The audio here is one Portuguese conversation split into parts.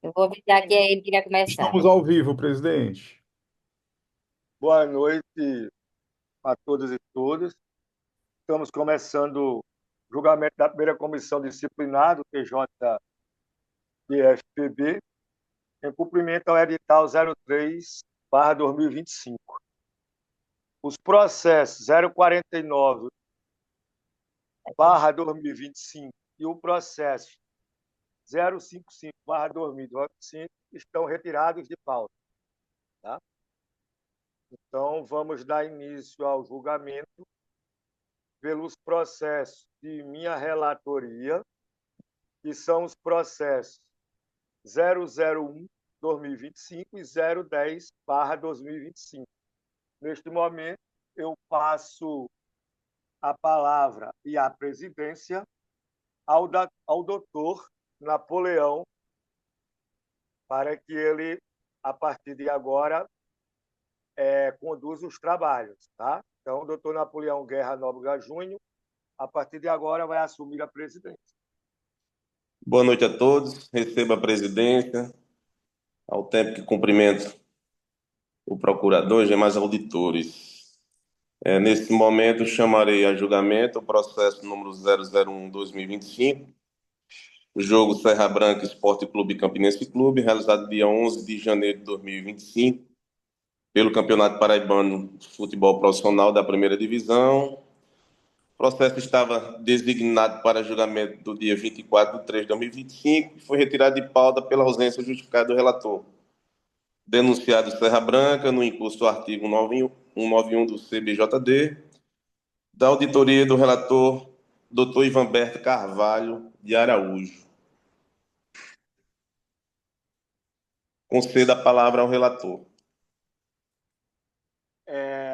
Eu vou avisar que ele queria começar. Estamos ao vivo, presidente. Boa noite a todos e todas. Estamos começando o julgamento da primeira comissão disciplinar do TJDFPB, em cumprimento ao edital 03/2025. Os processos 049/2025 e o processo 055/2025 estão retirados de pauta. Tá? Então, vamos dar início ao julgamento pelos processos de minha relatoria, que são os processos 001/2025 e 010/2025. Neste momento, eu passo a palavra e a presidência ao doutor Napoleão, para que ele, a partir de agora, conduza os trabalhos. Tá? Então, o doutor Napoleão Guerra Nóbrega Júnior, a partir de agora, vai assumir a presidência. Boa noite a todos. Receba a presidência, ao tempo que cumprimento o procurador e demais auditores. Nesse momento, chamarei a julgamento o processo número 001/2025, o jogo Serra Branca Esporte Clube Campinense Clube, realizado dia 11 de janeiro de 2025, pelo Campeonato Paraibano de Futebol Profissional da Primeira Divisão. O processo estava designado para julgamento do dia 24/3/2025 e foi retirado de pauta pela ausência justificada do relator. Denunciado Serra Branca, no incurso do artigo 191 do CBJD, da auditoria do relator Dr. Ivanberto Carvalho de Araújo. Conceda a palavra ao relator.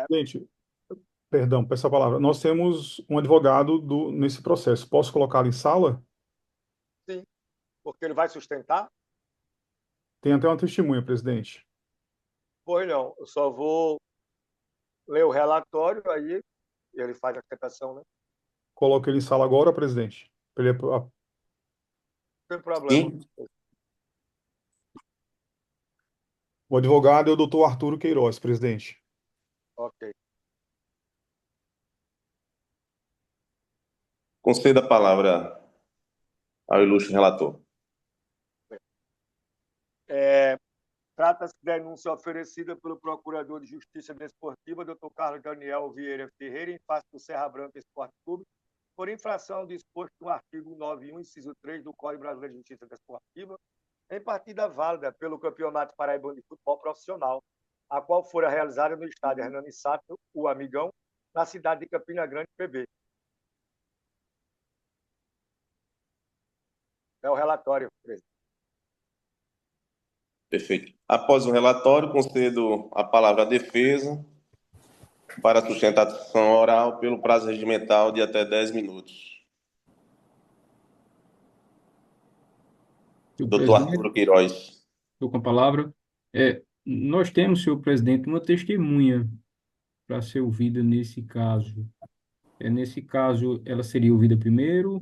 Gente, perdão, peço a palavra. Nós temos um advogado nesse processo. Posso colocá-lo em sala? Sim, porque ele vai sustentar? Tem até uma testemunha, presidente. Pois não, eu só vou ler o relatório, aí ele faz a sustentação, né? Coloque ele em sala agora, presidente. Não tem problema. Sim, O advogado é o doutor Arturo Queiroz, presidente. Ok. conceda a palavra ao ilustre relator. Trata-se de denúncia oferecida pelo Procurador de Justiça Desportiva, Dr. Carlos Daniel Vieira Ferreira, em face do Serra Branca Esporte Clube, por infração ao disposto no artigo 91, inciso 3 do Código Brasileiro de Justiça Desportiva, em partida válida pelo Campeonato Paraibano de Futebol Profissional, a qual fora realizada no estádio Hernani Sato, o Amigão, na cidade de Campina Grande, PB. É o relatório, presidente. Perfeito. Após o relatório, concedo a palavra à defesa para sustentação oral pelo prazo regimental de até 10 minutos. Senhor Doutor presidente, Arturo Queiroz. estou com a palavra. Nós temos, senhor presidente, uma testemunha para ser ouvida nesse caso. Nesse caso, ela seria ouvida primeiro,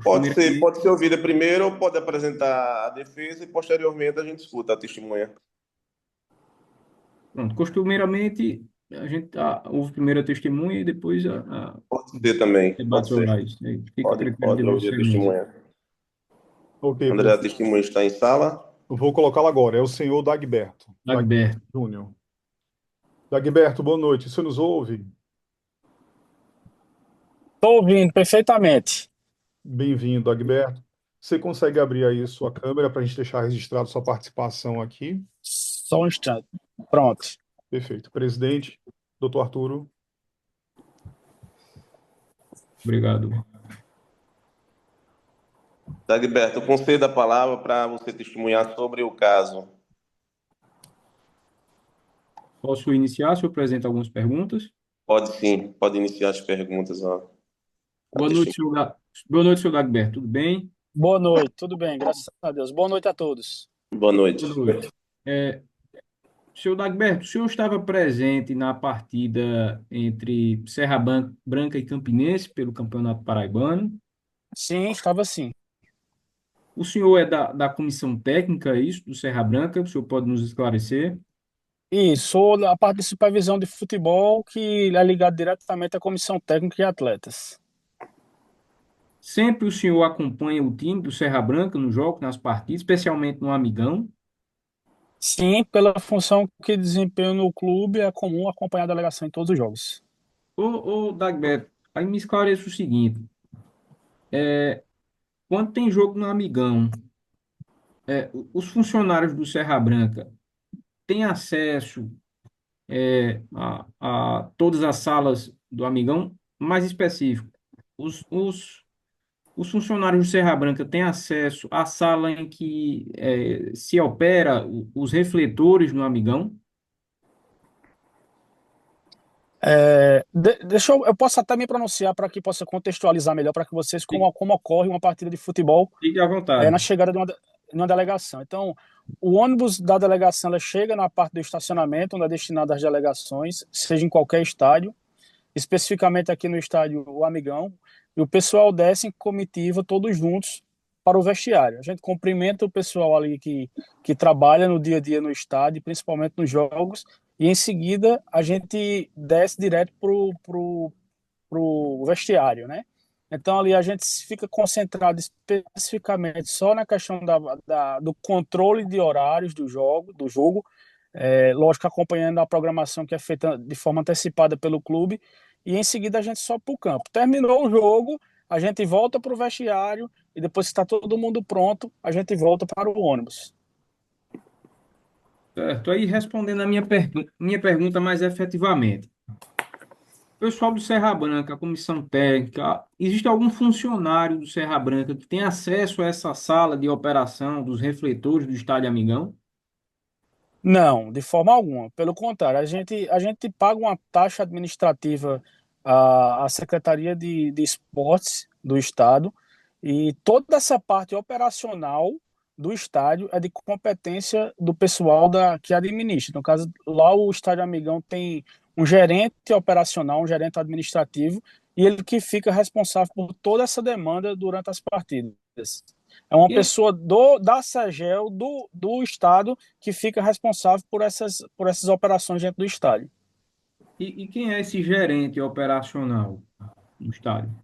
costumeiramente, Pode ser ouvida primeiro ou pode apresentar a defesa e posteriormente a gente escuta a testemunha. pronto, costumeiramente a gente ouve primeiro a testemunha e depois Pode ser também, pode debates ser. orais. Fica a critério de Pode Vossa ouvir a Excelência. testemunha. Ok, André, a presidente. testemunha está em sala. Eu vou colocá-lo agora. É o senhor Dagberto. Dagberto, Júnior. Dagberto, boa noite. Você nos ouve? Estou ouvindo perfeitamente. Bem-vindo, Dagberto. Você consegue abrir aí sua câmera para a gente deixar registrado sua participação aqui? Só um instante. Pronto. Perfeito. Presidente, doutor Arturo. obrigado. Dagberto, conceda a palavra para você testemunhar sobre o caso. Posso iniciar, senhor presidente, algumas perguntas? Pode sim, pode iniciar as perguntas. Ó. A Boa noite, testemunha. senhor, Boa noite, senhor Dagberto. Tudo bem? Boa noite, tudo bem, graças a Deus. Boa noite a todos. Boa Boa noite. noite. Senhor Dagberto, o senhor estava presente na partida entre Branca e Campinense pelo Campeonato Paraibano? Sim, estava sim. O senhor é da comissão técnica, é isso, do Serra Branca? O senhor pode nos esclarecer? E sou da parte de supervisão de futebol, que é ligado diretamente à comissão técnica e atletas. Sempre o senhor acompanha o time do Serra Branca no jogo, nas partidas, especialmente no Amigão? Sim, pela função que desempenho no clube, é comum acompanhar a delegação em todos os jogos. Dagberto, aí me esclareça o seguinte: quando tem jogo no Amigão, os funcionários do Serra Branca têm acesso a todas as salas do Amigão? Mais específico, os funcionários do Serra Branca têm acesso à sala em que se opera os refletores no Amigão? Deixa eu posso até me pronunciar para que possa contextualizar melhor para que vocês como ocorre uma partida de futebol Fique à na vontade. chegada de uma delegação. Então, o ônibus da delegação ela chega na parte do estacionamento, onde é destinado às delegações, seja em qualquer estádio, especificamente aqui no estádio O Amigão, e o pessoal desce em comitiva, todos juntos, para o vestiário. A gente cumprimenta o pessoal ali que trabalha no dia a dia no estádio, principalmente nos jogos, e em seguida a gente desce direto pro vestiário, né? Então ali a gente fica concentrado especificamente só na questão do controle de horários do jogo, lógico, acompanhando a programação que é feita de forma antecipada pelo clube, e em seguida a gente sobe para o campo. Terminou o jogo, a gente volta para o vestiário, e depois que está todo mundo pronto, a gente volta para o ônibus. Certo. Aí respondendo a minha pergunta mais efetivamente. O pessoal do Serra Branca, a comissão técnica, existe algum funcionário do Serra Branca que tem acesso a essa sala de operação dos refletores do Estádio Amigão? Não, de forma alguma. Pelo contrário, a gente paga uma taxa administrativa à Secretaria de Esportes do Estado, e toda essa parte operacional do estádio é de competência do pessoal que administra. No caso, lá o Estádio Amigão tem um gerente operacional, um gerente administrativo, e ele que fica responsável por toda essa demanda durante as partidas. É uma E, pessoa da SEGEL, do Estado, que fica responsável por essas operações dentro do estádio. e quem é esse gerente operacional no estádio?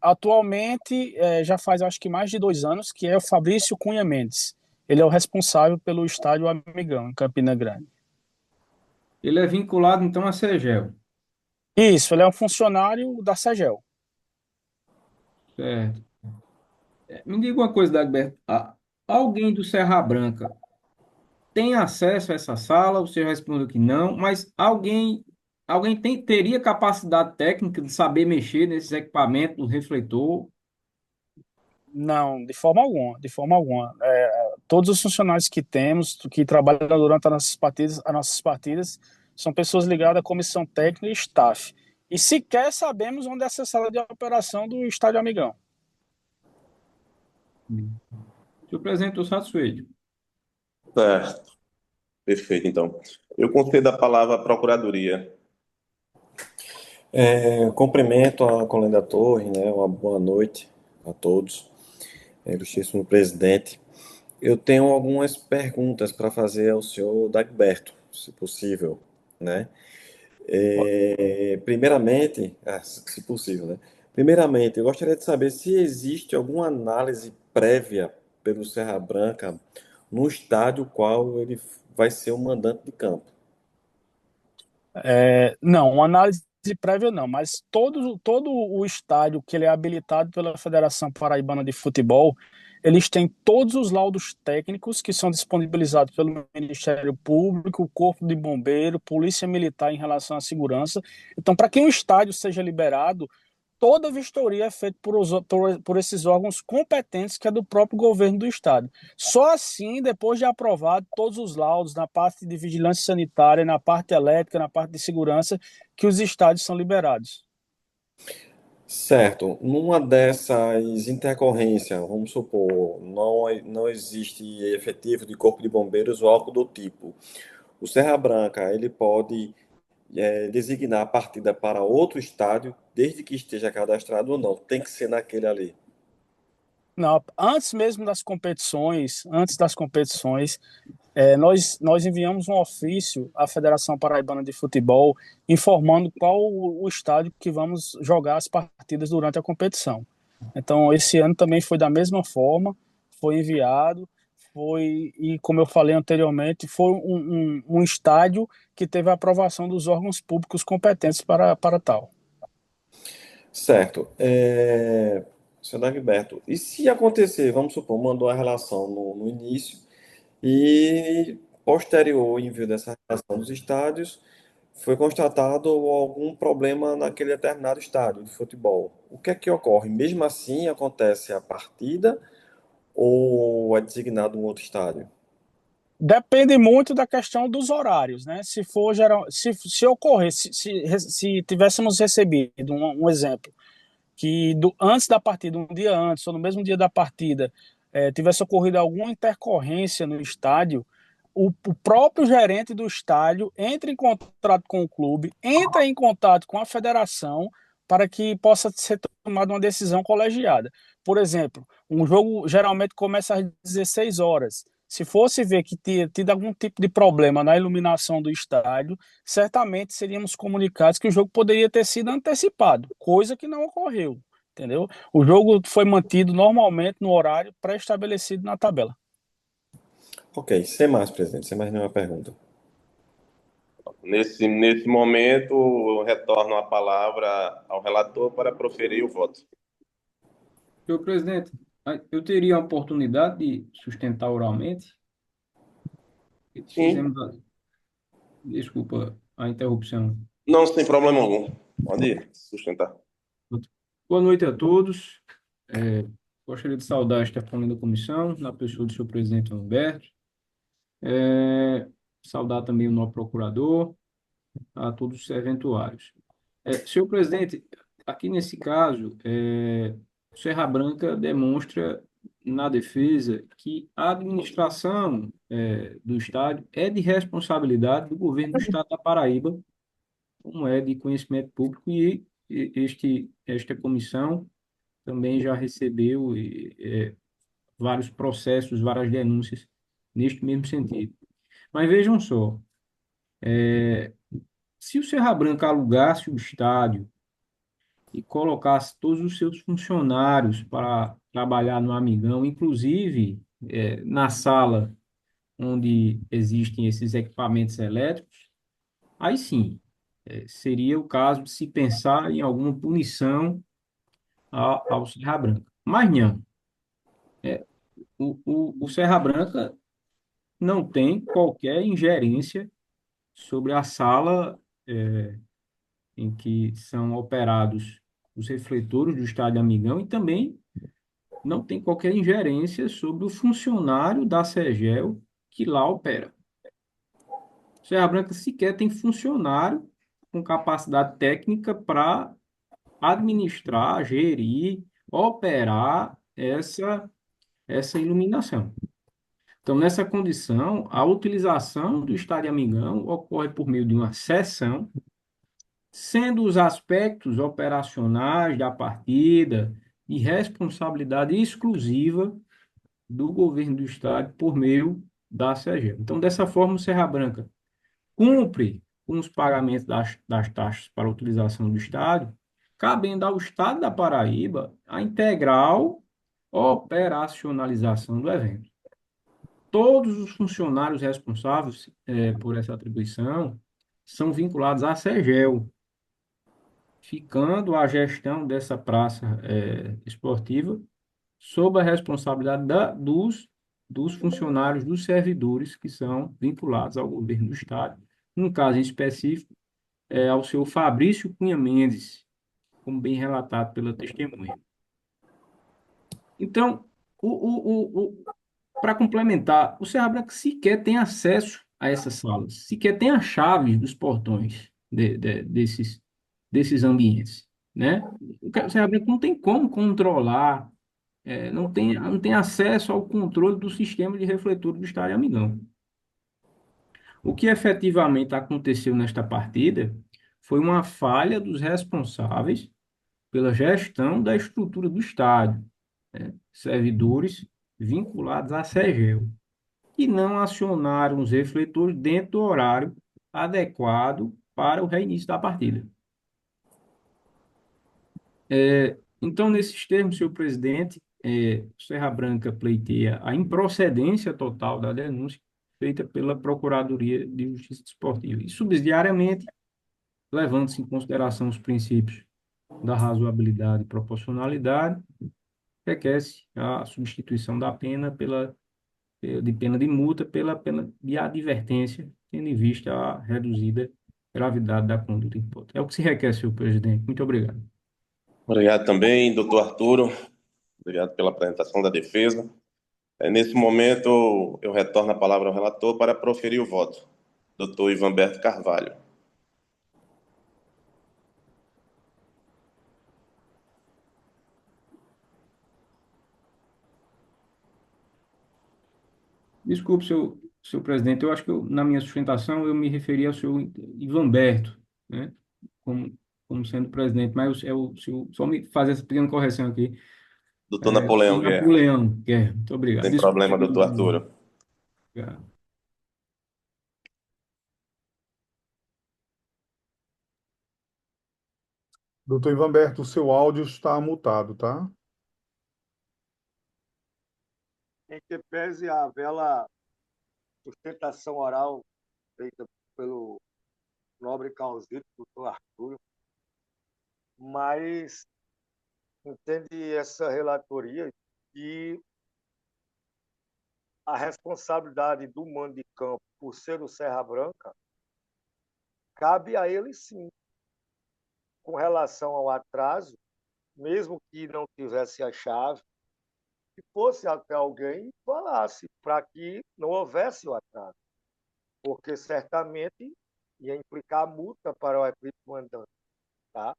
Atualmente, já faz acho que mais de 2 anos, que é o Fabrício Cunha Mendes. Ele é o responsável pelo estádio Amigão, em Campina Grande. Ele é vinculado, então, à CEGEL. Isso, ele é um funcionário da SEGEL. Certo. Me diga uma coisa, Dagberto. Alguém do Serra Branca tem acesso a essa sala? Você respondeu que não, mas alguém teria capacidade técnica de saber mexer nesses equipamentos, do refletor? Não, de forma alguma, de forma alguma. Todos os funcionários que temos, que trabalham durante as nossas partidas, são pessoas ligadas à comissão técnica e staff. E sequer sabemos onde é essa sala de operação do Estádio Amigão. Senhor presidente, estou satisfeito. Certo, perfeito, então. Eu concedo a palavra à Procuradoria. Cumprimento a Colenda da Torre, né? Uma boa noite a todos, ilustríssimo presidente. Eu tenho algumas perguntas para fazer ao senhor Dagberto, se possível, né? Primeiramente, se possível, né? Primeiramente, eu gostaria de saber se existe alguma análise prévia pelo Serra Branca no estádio qual ele vai ser o mandante de campo. Não, uma análise prévia não, mas todo o estádio que ele é habilitado pela Federação Paraibana de Futebol, eles têm todos os laudos técnicos que são disponibilizados pelo Ministério Público, Corpo de Bombeiro, Polícia Militar em relação à segurança. Então, para que um estádio seja liberado, toda a vistoria é feita por esses órgãos competentes, que é do próprio governo do estado. Só assim, depois de aprovado todos os laudos na parte de vigilância sanitária, na parte elétrica, na parte de segurança, que os estádios são liberados. Certo. Numa dessas intercorrências, vamos supor, não existe efetivo de corpo de bombeiros ou algo do tipo. O Serra Branca, ele pode designar a partida para outro estádio, desde que esteja cadastrado ou não. Tem que ser naquele ali. Não, antes das competições, nós enviamos um ofício à Federação Paraibana de Futebol informando qual o estádio que vamos jogar as partidas durante a competição. Então, esse ano também foi da mesma forma, foi enviado, e como eu falei anteriormente, foi um estádio que teve a aprovação dos órgãos públicos competentes para tal. Certo. Senhor Dagberto, e se acontecer, vamos supor, mandou a relação no início e posterior ao envio dessa relação dos estádios, foi constatado algum problema naquele determinado estádio de futebol. O que é que ocorre? Mesmo assim, acontece a partida ou é designado um outro estádio? Depende muito da questão dos horários, né? Se for geral, se ocorrer, se tivéssemos recebido um exemplo que antes da partida, um dia antes ou no mesmo dia da partida, tivesse ocorrido alguma intercorrência no estádio, o próprio gerente do estádio entra em contato com o clube, entra em contato com a federação para que possa ser tomada uma decisão colegiada. Por exemplo, um jogo geralmente começa às 16 horas. Se fosse ver que tinha tido algum tipo de problema na iluminação do estádio, certamente seríamos comunicados que o jogo poderia ter sido antecipado, coisa que não ocorreu, entendeu? O jogo foi mantido normalmente no horário pré-estabelecido na tabela. Ok, sem mais, presidente, sem mais nenhuma pergunta. Nesse momento, eu retorno a palavra ao relator para proferir o voto. Senhor presidente, eu teria a oportunidade de sustentar oralmente? Sim, Fizemos desculpa a interrupção. não, sem problema algum. Pode sustentar. Boa noite a todos. Gostaria de saudar esta família da comissão, na pessoa do senhor presidente Humberto. Saudar também o nosso procurador, a todos os serventuários. Senhor presidente, aqui nesse caso, o Serra Branca demonstra na defesa que a administração do estádio é de responsabilidade do governo do estado da Paraíba, como é de conhecimento público, e esta comissão também já recebeu vários processos, várias denúncias neste mesmo sentido. Mas vejam só, se o Serra Branca alugasse o estádio e colocasse todos os seus funcionários para trabalhar no Amigão, inclusive na sala onde existem esses equipamentos elétricos, aí sim, seria o caso de se pensar em alguma punição ao Serra Branca. Mas não. O Serra Branca não tem qualquer ingerência sobre a sala em que são operados os refletores do estádio Amigão e também não tem qualquer ingerência sobre o funcionário da SEGEL que lá opera. Serra Branca sequer tem funcionário com capacidade técnica para administrar, gerir, operar essa iluminação. Então, nessa condição, a utilização do estádio Amigão ocorre por meio de uma cessão, sendo os aspectos operacionais da partida de responsabilidade exclusiva do governo do estado por meio da SEGEL. Então, dessa forma, o Serra Branca cumpre com os pagamentos das taxas para a utilização do estádio, cabendo ao Estado da Paraíba a integral operacionalização do evento. Todos os funcionários responsáveis por essa atribuição são vinculados à SEGEL, ficando a gestão dessa praça esportiva sob a responsabilidade dos funcionários, dos servidores que são vinculados ao governo do Estado. No caso em específico, ao senhor Fabrício Cunha Mendes, como bem relatado pela testemunha. Então, para complementar, o Serra Branca sequer tem acesso a essas salas, sequer tem a chave dos portões desses ambientes, né? O Serra Branca não tem como controlar, não tem acesso ao controle do sistema de refletor do estádio Amigão. O que efetivamente aconteceu nesta partida foi uma falha dos responsáveis pela gestão da estrutura do estádio, servidores vinculados à CEGEL, que não acionaram os refletores dentro do horário adequado para o reinício da partida. Então, nesses termos, senhor presidente, o Serra Branca pleiteia a improcedência total da denúncia feita pela Procuradoria de Justiça Desportiva e, subsidiariamente, levando-se em consideração os princípios da razoabilidade e proporcionalidade, requer-se a substituição da pena de pena de multa pela pena de advertência, tendo em vista a reduzida gravidade da conduta imposta. É o que se requer, senhor presidente. Muito obrigado. Obrigado também, doutor Arturo. Obrigado pela apresentação da defesa. Nesse momento, eu retorno a palavra ao relator para proferir o voto. Doutor Ivanberto Carvalho. Desculpe, senhor presidente, eu acho que na minha sustentação eu me referi ao senhor Ivanberto, né, como sendo presidente, mas só me fazer essa pequena correção aqui. Doutor Napoleão Guerra. Napoleão Guerra, muito obrigado. Sem Desculpe, problema, doutor Arturo. Obrigado. Doutor Ivanberto, o seu áudio está mutado, tá? Em que pese a bela sustentação oral feita pelo nobre causito, doutor Arthur, mas entende essa relatoria que a responsabilidade do mando de campo por ser o Serra Branca cabe a ele sim, com relação ao atraso, mesmo que não tivesse a chave, que fosse até alguém e falasse para que não houvesse o atraso, porque certamente ia implicar multa para o equipe mandante. Tá?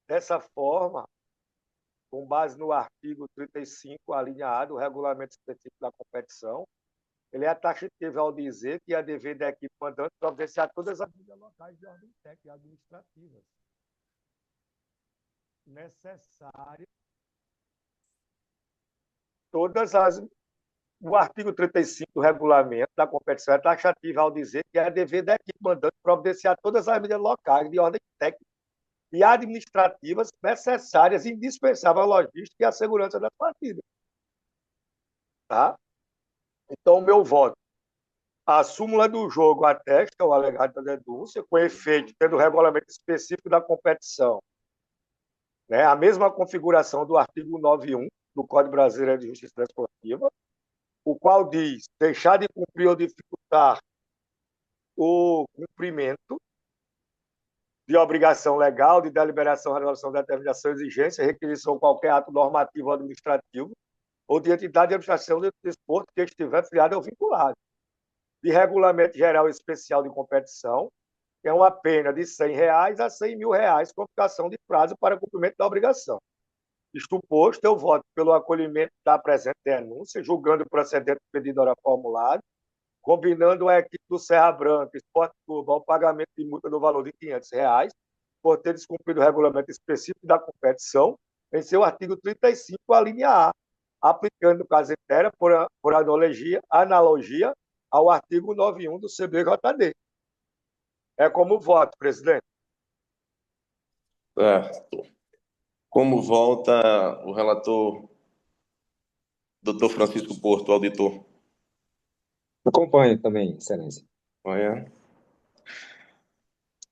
Dessa forma, com base no artigo 35, a linha A do Regulamento Específico da Competição, ele é taxativo ao dizer que é dever da equipe mandante providenciar todas as medidas locais de ordem técnica e administrativas necessárias, o artigo 35 do Regulamento da Competição é taxativo ao dizer que é dever da equipe mandante providenciar todas as medidas locais de ordem técnica e administrativas necessárias e indispensáveis à logística e à segurança da partida. Tá? Então, o meu voto. A súmula do jogo atesta o alegado da denúncia, com efeito tendo o regulamento específico da competição, né? A mesma configuração do artigo 91 do Código Brasileiro de Justiça Desportiva, o qual diz deixar de cumprir ou dificultar o cumprimento de obrigação legal, de deliberação, resolução, determinação, exigência, requisição de qualquer ato normativo ou administrativo ou de entidade de administração do desporto que estiver filiado ou vinculado. De regulamento geral especial de competição, que é uma pena de R$ 100 a R$ 100.000, com aplicação de prazo para cumprimento da obrigação. Isto posto, eu voto pelo acolhimento da presente denúncia, julgando o procedente pedido ora formulado, combinando a equipe do Serra Branca Esporte Clube ao pagamento de multa no valor de R$ 500, por ter descumprido o regulamento específico da competição, em seu artigo 35, a linha A, aplicando o caso inteiro por analogia ao artigo 91 do CBJD. É como voto, presidente. Certo. Como volta o relator, doutor Francisco Porto, auditor? Acompanho também, excelência. Olha.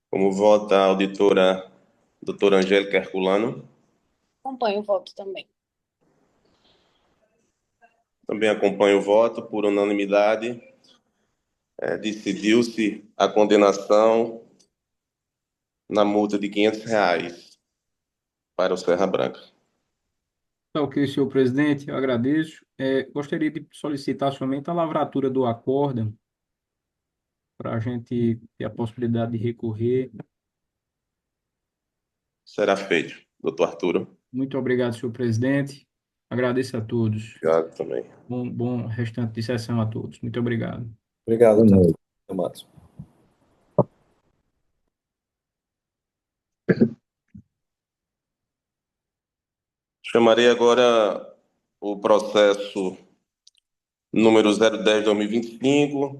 Como vota a auditora doutora Angélica Herculano? Acompanho o voto também. Também acompanho o voto por unanimidade. Decidiu-se a condenação na multa de R$ 500 para o Serra Branca. Tá ok, senhor presidente, eu agradeço. Gostaria de solicitar somente a lavratura do acórdão para a gente ter a possibilidade de recorrer. Será feito, doutor Arturo. Muito obrigado, senhor presidente. Agradeço a todos. Obrigado também. Bom restante de sessão a todos. Muito obrigado. Obrigado, Tomás. Chamarei agora o processo número 010/2025,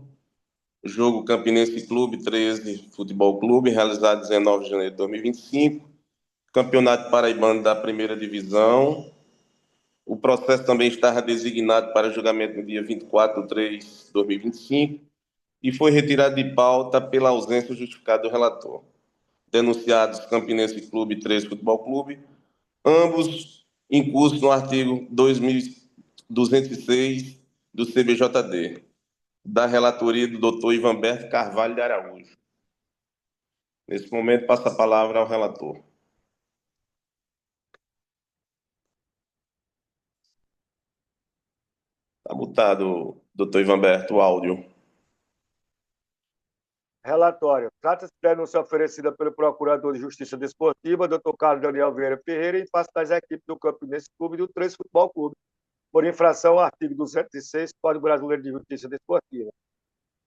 jogo Campinense Clube 13 Futebol Clube, realizado 19 de janeiro de 2025, Campeonato Paraibano da Primeira Divisão. O processo também estava designado para julgamento no dia 24/3/2025 e foi retirado de pauta pela ausência justificada do relator. Denunciados Campinense Clube 13 Futebol Clube, ambos incursos no artigo 2206 do CBJD, da relatoria do Dr. Ivanberto Carvalho de Araújo. Nesse momento, passo a palavra ao relator. Está mutado, doutor Ivanberto, o áudio. Relatório. Trata-se de denúncia oferecida pelo Procurador de Justiça Desportiva, Dr. Carlos Daniel Vieira Ferreira, em face das equipes do Campinense Clube e do 13 Futebol Clube, por infração ao artigo 206 do Código Brasileiro de Justiça Desportiva.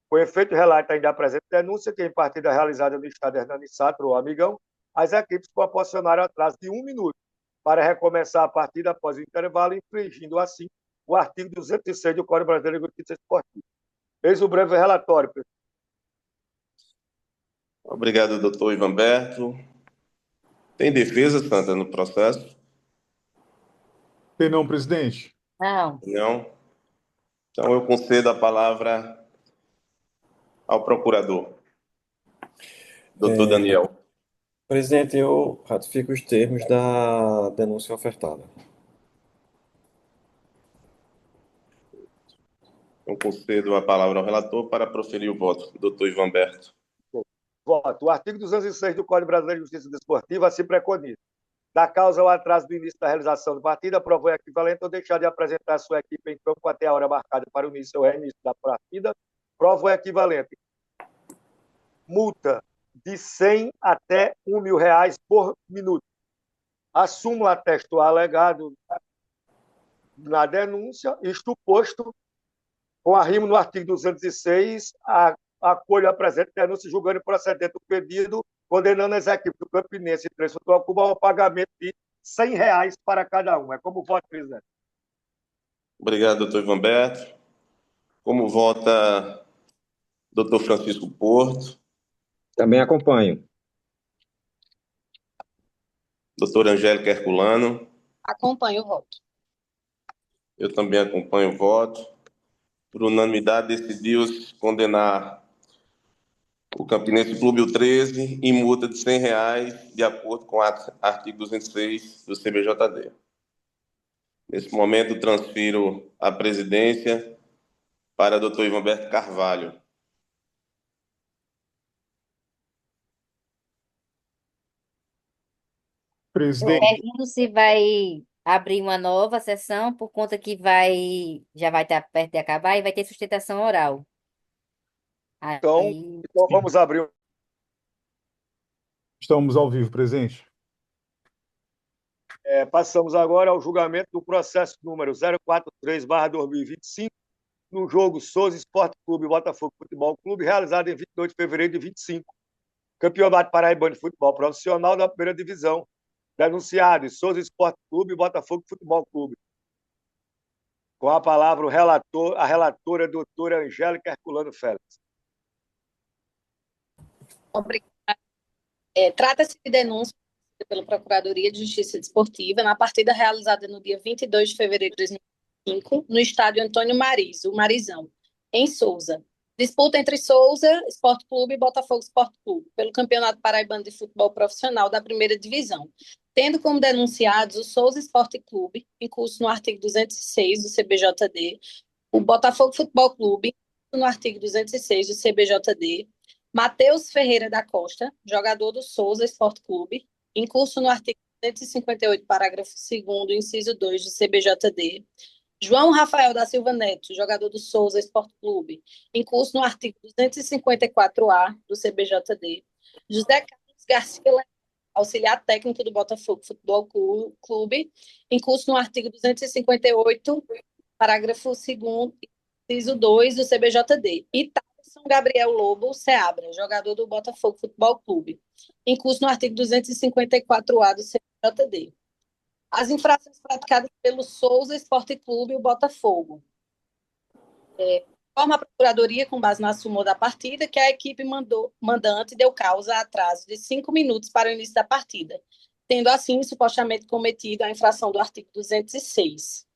Com efeito, relata ainda a presente denúncia que, em partida realizada no estado Hernani Sátro, ou Amigão, as equipes proporcionaram atraso de 1 minuto para recomeçar a partida após o intervalo, infringindo, assim, o artigo 206 do Código Brasileiro de Justiça Desportiva. Eis o breve relatório, presidente. Obrigado, doutor Ivanberto. Tem defesa, Santa, no processo? Tem não, presidente? Não. Não? Então, eu concedo a palavra ao procurador, doutor Daniel. Presidente, eu ratifico os termos da denúncia ofertada. Eu concedo a palavra ao relator para proferir o voto, doutor Ivanberto. Voto. O artigo 206 do Código Brasileiro de Justiça Desportiva assim preconiza: da causa ao atraso do início da realização da partida, provou equivalente ou deixar de apresentar a sua equipe em campo até a hora marcada para o início ou reinício da partida, provou equivalente. Multa de 100 até R$ 1.000 por minuto. A súmula textual alegado na denúncia, isto posto, com arrimo no artigo 206, acolho a presente denúncia julgando procedente o pedido, condenando as equipes do Campinense e 13 Futebol Clube ao pagamento de R$ 100 para cada um. É como voto, presidente. Obrigado, doutor Ivanberto. Como vota doutor Francisco Porto? Também acompanho. Doutora Angélica Herculano? Acompanho o voto. Eu também acompanho o voto. Por unanimidade, decidiu-se condenar o Campinense Clube o 13 em multa de R$ 100, de acordo com o artigo 206 do CBJD. Nesse momento, transfiro a presidência para o doutor Ivanberto Carvalho. Presidente, Pergunto se vai abrir uma nova sessão, por conta que já vai estar perto de acabar e vai ter sustentação oral. Então, Aí, vamos abrir. estamos ao vivo, presidente. Passamos agora ao julgamento do processo número 043/2025, no jogo Souza Esporte Clube e Botafogo Futebol Clube, realizado em 22 de fevereiro de 25. Campeonato Paraibano de Futebol Profissional da Primeira Divisão. Denunciados Souza Esporte Clube e Botafogo Futebol Clube. Com a palavra o relator, a relatora doutora Angélica Herculano Félix. Obrigada. Trata-se de denúncia pela Procuradoria de Justiça Desportiva na partida realizada no dia 22 de fevereiro de 2025, no estádio Antônio Marizo, o Marizão, em Souza. Disputa entre Souza Esporte Clube e Botafogo Esporte Clube, pelo Campeonato Paraibano de Futebol Profissional da Primeira Divisão, tendo como denunciados o Souza Esporte Clube, em curso no artigo 206 do CBJD, o Botafogo Futebol Clube, no artigo 206 do CBJD, Matheus Ferreira da Costa, jogador do Souza Esporte Clube, em curso no artigo 258, parágrafo 2º, inciso 2 do CBJD, João Rafael da Silva Neto, jogador do Souza Esporte Clube, em curso no artigo 254-A do CBJD, José Carlos Garcia Leal, auxiliar técnico do Botafogo Futebol Clube, em curso no artigo 258, parágrafo 2º, inciso 2 do CBJD, e São Gabriel Lobo Seabra, jogador do Botafogo Futebol Clube, em curso no artigo 254-A do CBJD. As infrações praticadas pelo Souza Esporte Clube e o Botafogo. Forma a Procuradoria com base na súmula da partida que a equipe mandante deu causa a atraso de 5 minutos para o início da partida, tendo assim supostamente cometido a infração do artigo 206.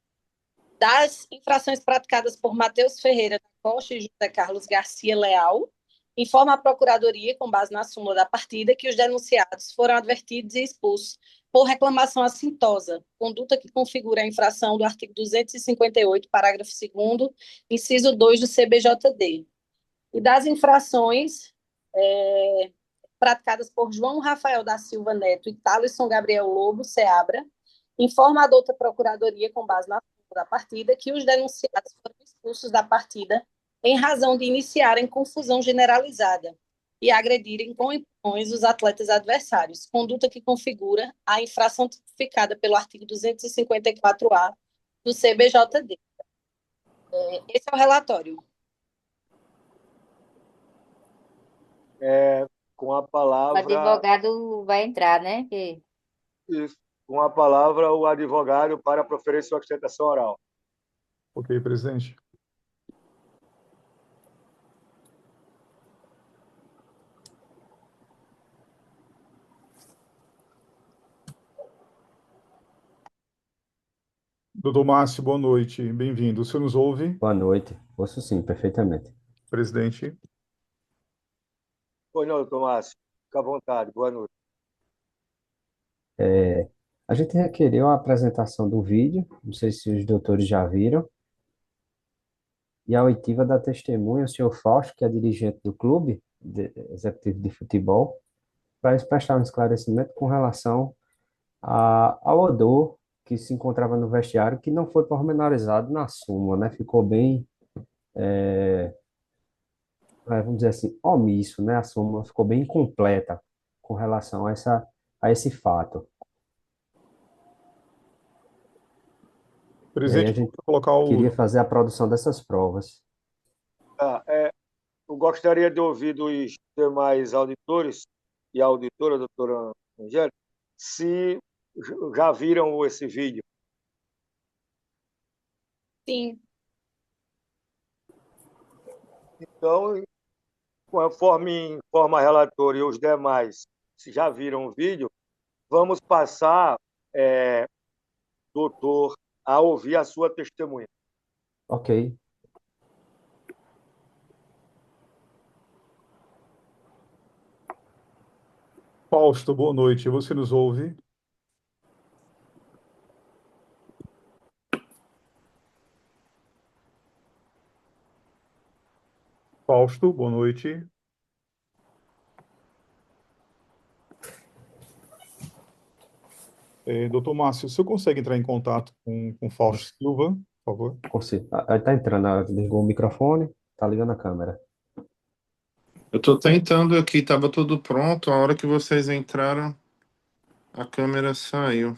Das infrações praticadas por Matheus Ferreira da Costa e José Carlos Garcia Leal, informa a Procuradoria, com base na súmula da partida, que os denunciados foram advertidos e expulsos por reclamação assintosa, conduta que configura a infração do artigo 258, parágrafo 2º, inciso 2 do CBJD. E das infrações praticadas por João Rafael da Silva Neto e Thaleson Gabriel Lobo Seabra, informa a douta Procuradoria, com base na súmula da partida, que os denunciados foram expulsos da partida em razão de iniciarem confusão generalizada e agredirem com empurrões os atletas adversários, conduta que configura a infração tipificada pelo artigo 254-A do CBJD. Esse é o relatório. Com a O palavra, advogado vai entrar, né? isso, com a palavra o advogado para proferir sua sustentação oral. Ok, presidente. Doutor Márcio, boa noite, bem-vindo. O senhor nos ouve? Boa noite. Ouço sim, perfeitamente. Presidente. Pois não, doutor Márcio, fica à vontade, boa noite. A gente requereu a apresentação do vídeo, não sei se os doutores já viram, e a oitiva da testemunha, o senhor Fausto, que é dirigente do clube, executivo de futebol, para prestar um esclarecimento com relação ao odor que se encontrava no vestiário, que não foi pormenorizado na súmula, né? Ficou bem, vamos dizer assim, omisso, né? A súmula ficou bem incompleta com relação a esse fato. E aí a Presidente, gente vou colocar queria fazer a produção dessas provas. Tá, eu gostaria de ouvir dos demais auditores e a auditora, doutora Angélica, se já viram esse vídeo. Sim. Então, conforme informa a relatora e os demais, se já viram o vídeo, vamos passar, doutor, a ouvir a sua testemunha. Ok. Fausto, boa noite. Você nos ouve? Fausto, boa noite. Doutor Márcio, o senhor consegue entrar em contato com Fausto Silva, por favor? Consigo. Tá entrando, ligou o microfone, tá ligando a câmera. Eu estou tentando aqui, estava tudo pronto. A hora que vocês entraram, a câmera saiu.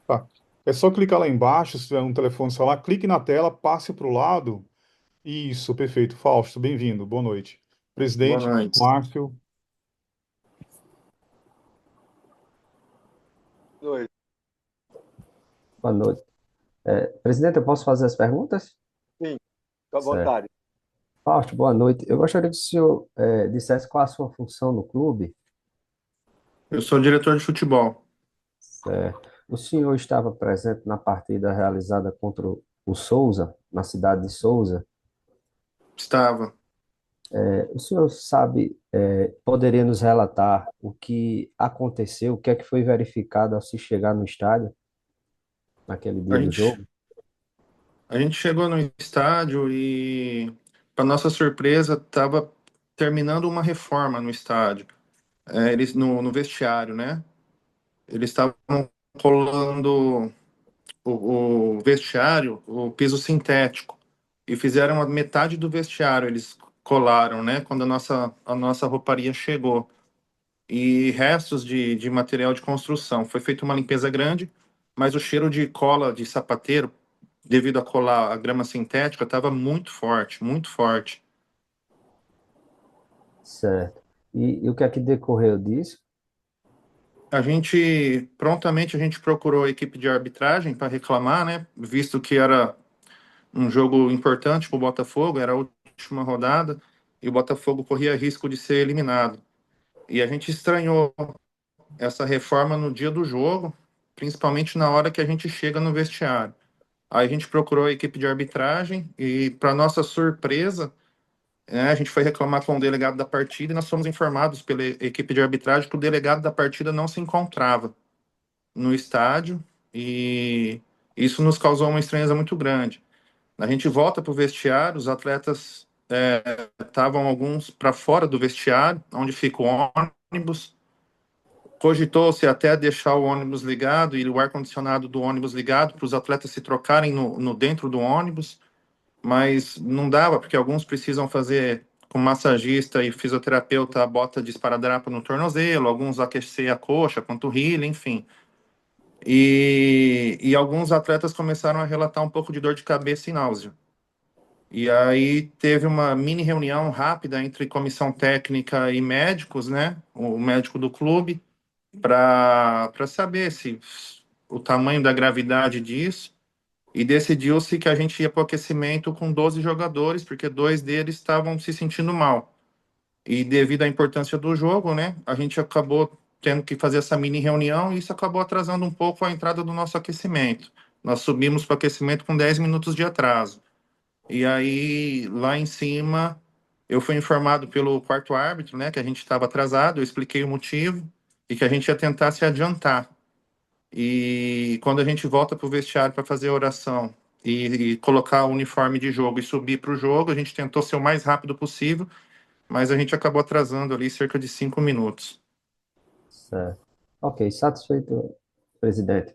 Tá. É só clicar lá embaixo, se tiver um telefone celular, clique na tela, passe para o lado. Isso, perfeito. Fausto, bem-vindo. Boa noite. Boa Presidente, noite. Márcio. Oi. Boa noite. Presidente, eu posso fazer as perguntas? Sim, fica à Certo. vontade. Fausto, boa noite. Eu gostaria que o senhor dissesse qual a sua função no clube. Eu sou diretor de futebol. Certo. O senhor estava presente na partida realizada contra o Souza, na cidade de Souza. Estava. O senhor sabe, poderia nos relatar o que aconteceu, o que é que foi verificado ao se chegar no estádio, naquele A dia do gente, jogo? a gente chegou no estádio e, para nossa surpresa, estava terminando uma reforma no estádio. Eles no vestiário, né? Eles estavam colando o vestiário, o piso sintético, e fizeram a metade do vestiário, eles colaram, né? Quando a nossa rouparia chegou. E restos de material de construção. Foi feita uma limpeza grande, mas o cheiro de cola de sapateiro, devido a colar a grama sintética, estava muito forte, muito forte. Certo. E o que é que decorreu disso? prontamente a gente procurou a equipe de arbitragem para reclamar, né? Visto que era um jogo importante para o Botafogo, era a última rodada, e o Botafogo corria risco de ser eliminado. E a gente estranhou essa reforma no dia do jogo, principalmente na hora que a gente chega no vestiário. Aí a gente procurou a equipe de arbitragem e, para nossa surpresa, a gente foi reclamar com o delegado da partida e nós fomos informados pela equipe de arbitragem que o delegado da partida não se encontrava no estádio e isso nos causou uma estranheza muito grande. A gente volta para o vestiário, os atletas estavam alguns para fora do vestiário, onde fica o ônibus. Cogitou-se até deixar o ônibus ligado e o ar-condicionado do ônibus ligado para os atletas se trocarem no dentro do ônibus, mas não dava, porque alguns precisam fazer com massagista e fisioterapeuta a bota de esparadrapo no tornozelo, alguns aquecer a coxa, panturrilha, enfim. E alguns atletas começaram a relatar um pouco de dor de cabeça e náusea. E aí teve uma mini reunião rápida entre comissão técnica e médicos, né? O médico do clube, para saber se o tamanho da gravidade disso. E decidiu-se que a gente ia para o aquecimento com 12 jogadores, porque dois deles estavam se sentindo mal. E devido à importância do jogo, né? A gente acabou tendo que fazer essa mini reunião e isso acabou atrasando um pouco a entrada do nosso aquecimento. Nós subimos para o aquecimento com 10 minutos de atraso. E aí, lá em cima, eu fui informado pelo quarto árbitro, né, que a gente estava atrasado, eu expliquei o motivo e que a gente ia tentar se adiantar. E quando a gente volta para o vestiário para fazer a oração e colocar o uniforme de jogo e subir para o jogo, a gente tentou ser o mais rápido possível, mas a gente acabou atrasando ali cerca de 5 minutos. Certo. Ok, satisfeito, presidente.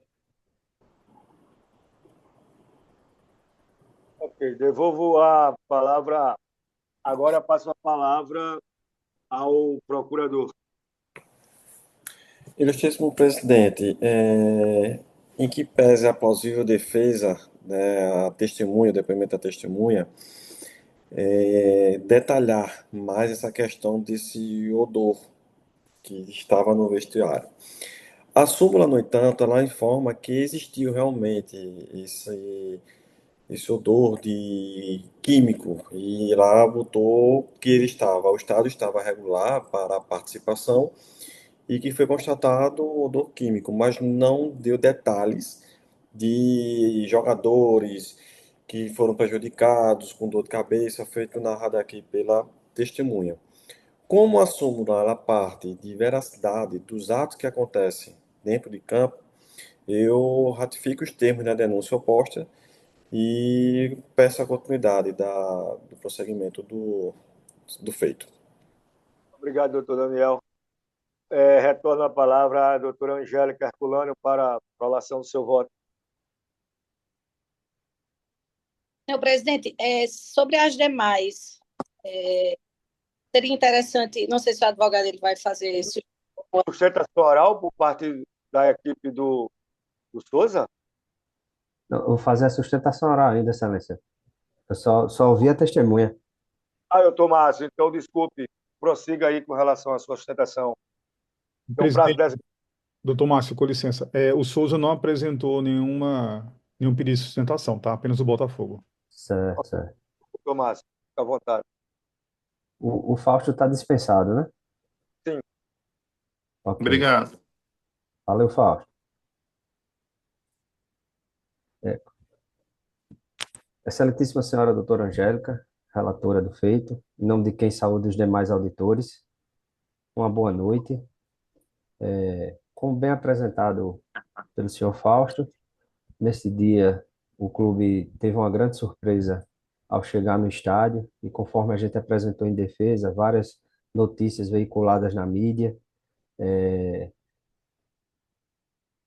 Ok, devolvo a palavra. Agora passo a palavra ao procurador. Ilustríssimo presidente, em que pese a plausível defesa, né, a testemunha, o depoimento da testemunha, detalhar mais essa questão desse odor que estava no vestiário. A súmula, no entanto, ela informa que existiu realmente esse odor de químico e lá botou que o estado estava regular para a participação e que foi constatado odor químico, mas não deu detalhes de jogadores que foram prejudicados com dor de cabeça, feito narrado aqui pela testemunha. Como a súmula ela parte de veracidade dos atos que acontecem dentro de campo, eu ratifico os termos da denúncia oposta e peço a continuidade do prosseguimento do feito. Obrigado, doutor Daniel. Retorno a palavra à doutora Angélica Herculano para a prolação do seu voto. Senhor presidente, sobre as demais, seria interessante, não sei se o advogado ele vai fazer isso. Sustentação oral por parte da equipe do Souza? Não, eu vou fazer a sustentação oral ainda, excelência. Eu só ouvi a testemunha. doutor Márcio, então desculpe, prossiga aí com relação à sua sustentação. Então, prazo Presidente, doutor Márcio, com licença. O Souza não apresentou nenhum pedido de sustentação, tá? Apenas o Botafogo. Certo, certo. Doutor Márcio, fique à vontade. O Fausto está dispensado, né? Sim. Ok. Obrigado. Valeu, Fausto. Excelentíssima senhora doutora Angélica, relatora do feito, em nome de quem saúde os demais auditores, uma boa noite. Como bem apresentado pelo senhor Fausto, neste dia o clube teve uma grande surpresa ao chegar no estádio e conforme a gente apresentou em defesa, várias notícias veiculadas na mídia,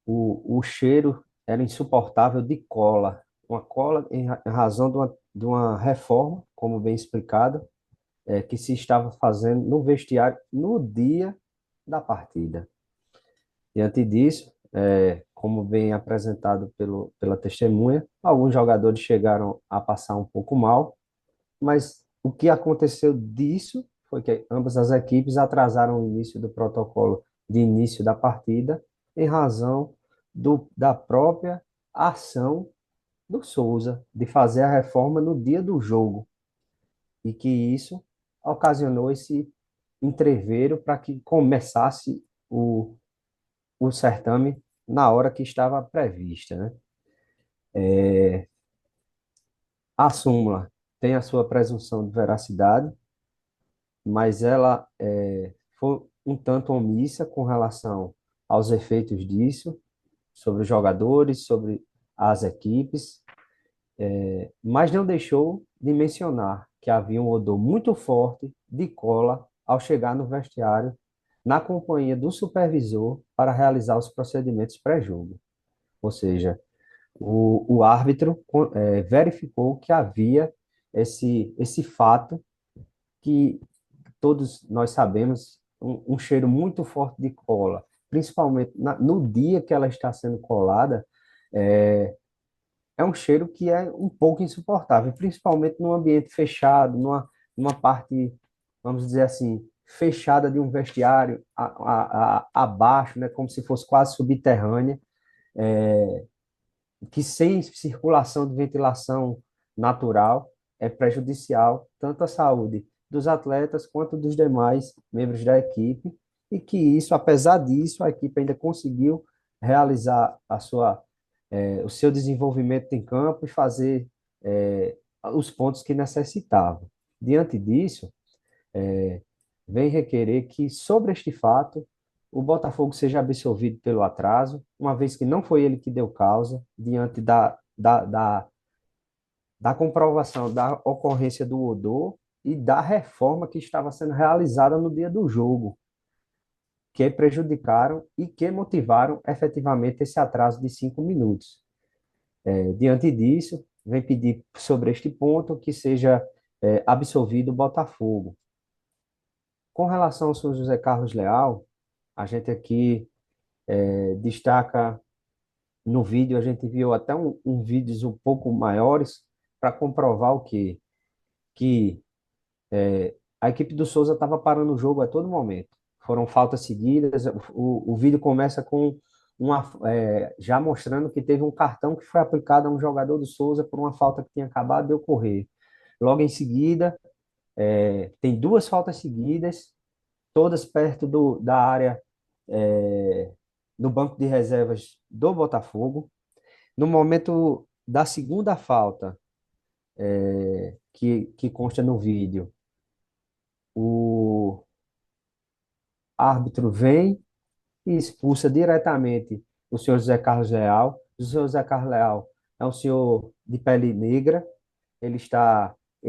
o cheiro era insuportável de cola, uma cola em razão de uma reforma, como bem explicado, que se estava fazendo no vestiário no dia da partida. Diante disso, como bem apresentado pela testemunha, alguns jogadores chegaram a passar um pouco mal, mas o que aconteceu disso foi que ambas as equipes atrasaram o início do protocolo de início da partida, em razão da própria ação do Souza de fazer a reforma no dia do jogo, e que isso ocasionou esse entreveiro para que começasse o certame na hora que estava prevista, né? A súmula tem a sua presunção de veracidade, mas ela foi um tanto omissa com relação aos efeitos disso sobre os jogadores, sobre as equipes, mas não deixou de mencionar que havia um odor muito forte de cola ao chegar no vestiário, na companhia do supervisor, para realizar os procedimentos pré-jogo. Ou seja, o árbitro verificou que havia esse fato que todos nós sabemos, um cheiro muito forte de cola, principalmente no dia que ela está sendo colada, é, é um cheiro que é um pouco insuportável, principalmente num ambiente fechado, numa parte, vamos dizer assim, fechada de um vestiário abaixo, né, como se fosse quase subterrânea, que sem circulação de ventilação natural é prejudicial tanto à saúde dos atletas quanto dos demais membros da equipe, e que isso, apesar disso, a equipe ainda conseguiu realizar o seu desenvolvimento em campo e fazer os pontos que necessitava. Diante disso, vem requerer que, sobre este fato, o Botafogo seja absolvido pelo atraso, uma vez que não foi ele que deu causa, diante da comprovação da ocorrência do odor e da reforma que estava sendo realizada no dia do jogo, que prejudicaram e que motivaram efetivamente esse atraso de 5 minutos. Diante disso, vem pedir sobre este ponto que seja absolvido o Botafogo. Com relação ao senhor José Carlos Leal, a gente aqui destaca no vídeo, a gente viu até vídeos um pouco maiores para comprovar o quê? Que a equipe do Souza estava parando o jogo a todo momento. Foram faltas seguidas, o vídeo começa com já mostrando que teve um cartão que foi aplicado a um jogador do Souza por uma falta que tinha acabado de ocorrer. Logo em seguida, tem duas faltas seguidas, todas perto da área do banco de reservas do Botafogo. No momento da segunda falta, que consta no vídeo, o árbitro vem e expulsa diretamente o senhor José Carlos Leal. O senhor José Carlos Leal é um senhor de pele negra, ele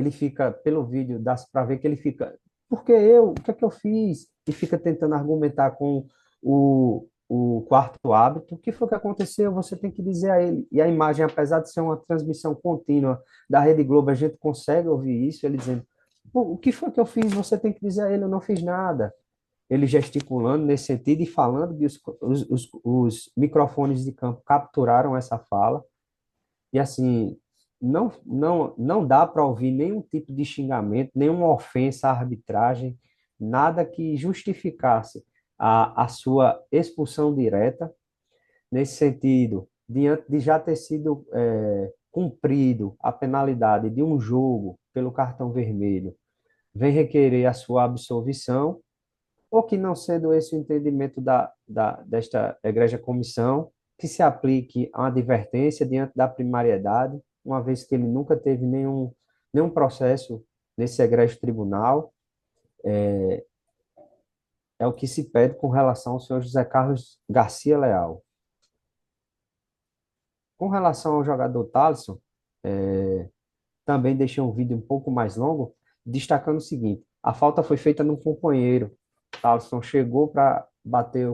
fica, pelo vídeo, dá para ver que ele fica, porque o que é que eu fiz? E fica tentando argumentar com o quarto árbitro, o que foi que aconteceu? Você tem que dizer a ele. E a imagem, apesar de ser uma transmissão contínua da Rede Globo, a gente consegue ouvir isso, ele dizendo, o que foi que eu fiz? Você tem que dizer a ele, eu não fiz nada. Ele gesticulando nesse sentido e falando que os microfones de campo capturaram essa fala. E assim, não dá para ouvir nenhum tipo de xingamento, nenhuma ofensa à arbitragem, nada que justificasse a sua expulsão direta. Nesse sentido, diante de já ter sido cumprido a penalidade de um jogo pelo cartão vermelho, vem requerer a sua absolvição, ou que, não sendo esse o entendimento desta egregia comissão, que se aplique a uma advertência diante da primariedade, uma vez que ele nunca teve nenhum processo nesse egrégio tribunal. É o que se pede com relação ao senhor José Carlos Garcia Leal. Com relação ao jogador Thalisson, também deixei um vídeo um pouco mais longo, destacando o seguinte: a falta foi feita num companheiro. Thalisson chegou para bater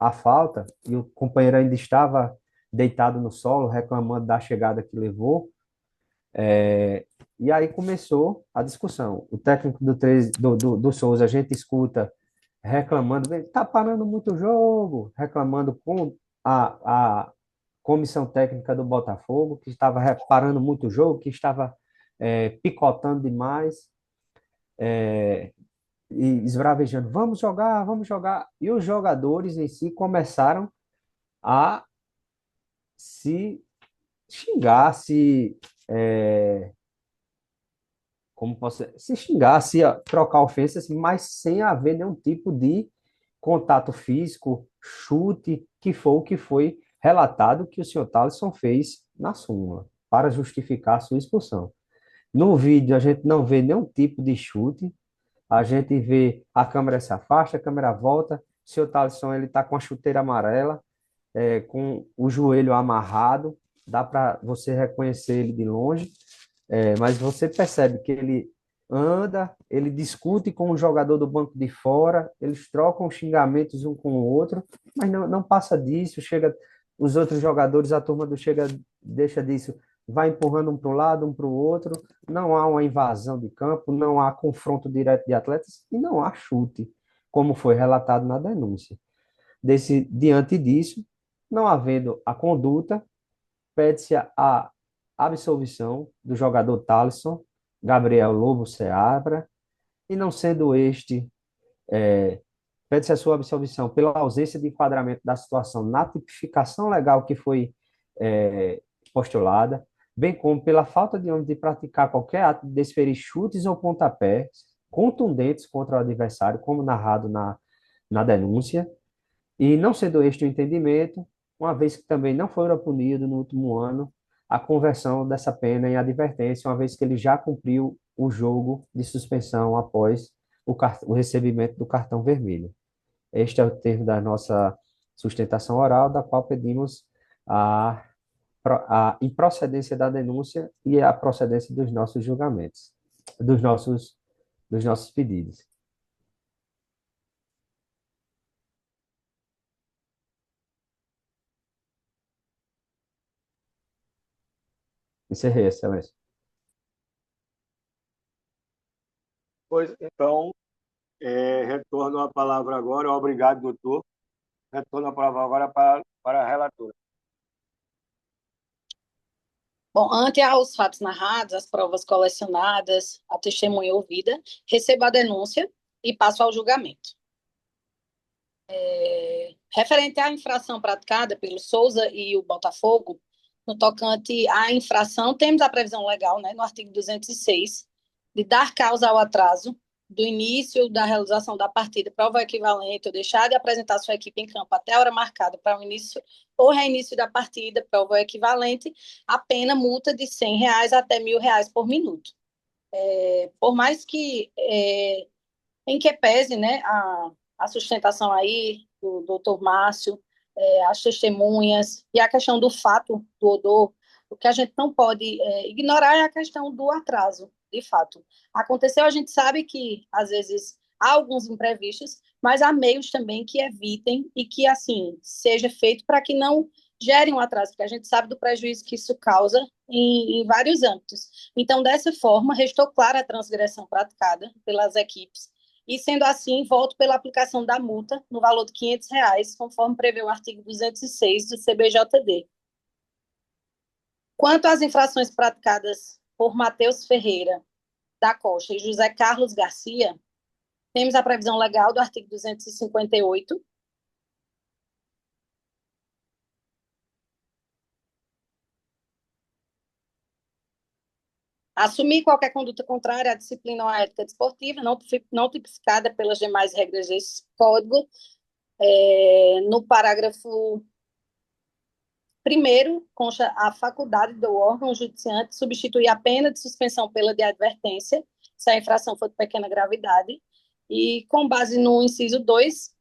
a falta e o companheiro ainda estava deitado no solo, reclamando da chegada que levou. E aí começou a discussão. O técnico do Souza, a gente escuta reclamando, está parando muito o jogo, reclamando com a comissão técnica do Botafogo, que estava parando muito o jogo, que estava picotando demais. e esbravejando, vamos jogar, vamos jogar. E os jogadores em si começaram a se xingar, como posso se xingar, se trocar ofensas, mas sem haver nenhum tipo de contato físico, chute, que foi o que foi relatado que o senhor Thaleson fez na súmula, para justificar a sua expulsão. No vídeo, a gente não vê nenhum tipo de chute, a gente vê a câmera se afasta, a câmera volta, o senhor Thaleson, ele está com a chuteira amarela, com o joelho amarrado, dá para você reconhecer ele de longe, mas você percebe que ele anda, ele discute com o jogador do banco de fora, eles trocam xingamentos um com o outro, mas não passa disso, chega os outros jogadores, a turma do chega, deixa disso, vai empurrando um para o lado, um para o outro, não há uma invasão de campo, não há confronto direto de atletas e não há chute, como foi relatado na denúncia. Diante disso, não havendo a conduta, pede-se a absolvição do jogador Thaleson, Gabriel Lobo Seabra, e não sendo este, pede-se a sua absolvição pela ausência de enquadramento da situação na tipificação legal que foi postulada, bem como pela falta de praticar qualquer ato de desferir chutes ou pontapés contundentes contra o adversário, como narrado na denúncia, e não sendo este o entendimento, uma vez que também não foram punidos no último ano, a conversão dessa pena em advertência, uma vez que ele já cumpriu o jogo de suspensão após o recebimento do cartão vermelho. Este é o termo da nossa sustentação oral, da qual pedimos a improcedência da denúncia e a procedência dos nossos julgamentos, dos nossos pedidos. Encerrei, excelência. Pois então, retorno a palavra agora. Obrigado, doutor. Retorno a palavra agora para a relatora. Bom, ante aos fatos narrados, as provas colecionadas, a testemunha ouvida, recebo a denúncia e passo ao julgamento. Referente à infração praticada pelo Souza e o Botafogo, no tocante à infração, temos a previsão legal, né, no artigo 206, de dar causa ao atraso do início da realização da partida, prova equivalente ou deixar de apresentar sua equipe em campo até a hora marcada para o início ou reinício da partida, prova equivalente, a pena multa de R$ 100 até R$ 1.000 por minuto. Por mais que, em que pese, né, a sustentação aí do doutor Márcio, as testemunhas e a questão do fato do odor, o que a gente não pode ignorar é a questão do atraso, de fato. Aconteceu, a gente sabe que, às vezes, há alguns imprevistos, mas há meios também que evitem e que, assim, seja feito para que não gerem um atraso, porque a gente sabe do prejuízo que isso causa em vários âmbitos. Então, dessa forma, restou clara a transgressão praticada pelas equipes, e, sendo assim, voto pela aplicação da multa no valor de R$ 500, conforme prevê o artigo 206 do CBJD. Quanto às infrações praticadas por Matheus Ferreira da Costa e José Carlos Garcia, temos a previsão legal do artigo 258, assumir qualquer conduta contrária à disciplina ou à ética desportiva, não tipificada pelas demais regras desse código, no parágrafo 1º, consta a faculdade do órgão judiciante substituir a pena de suspensão pela de advertência, se a infração for de pequena gravidade, e com base no inciso 2,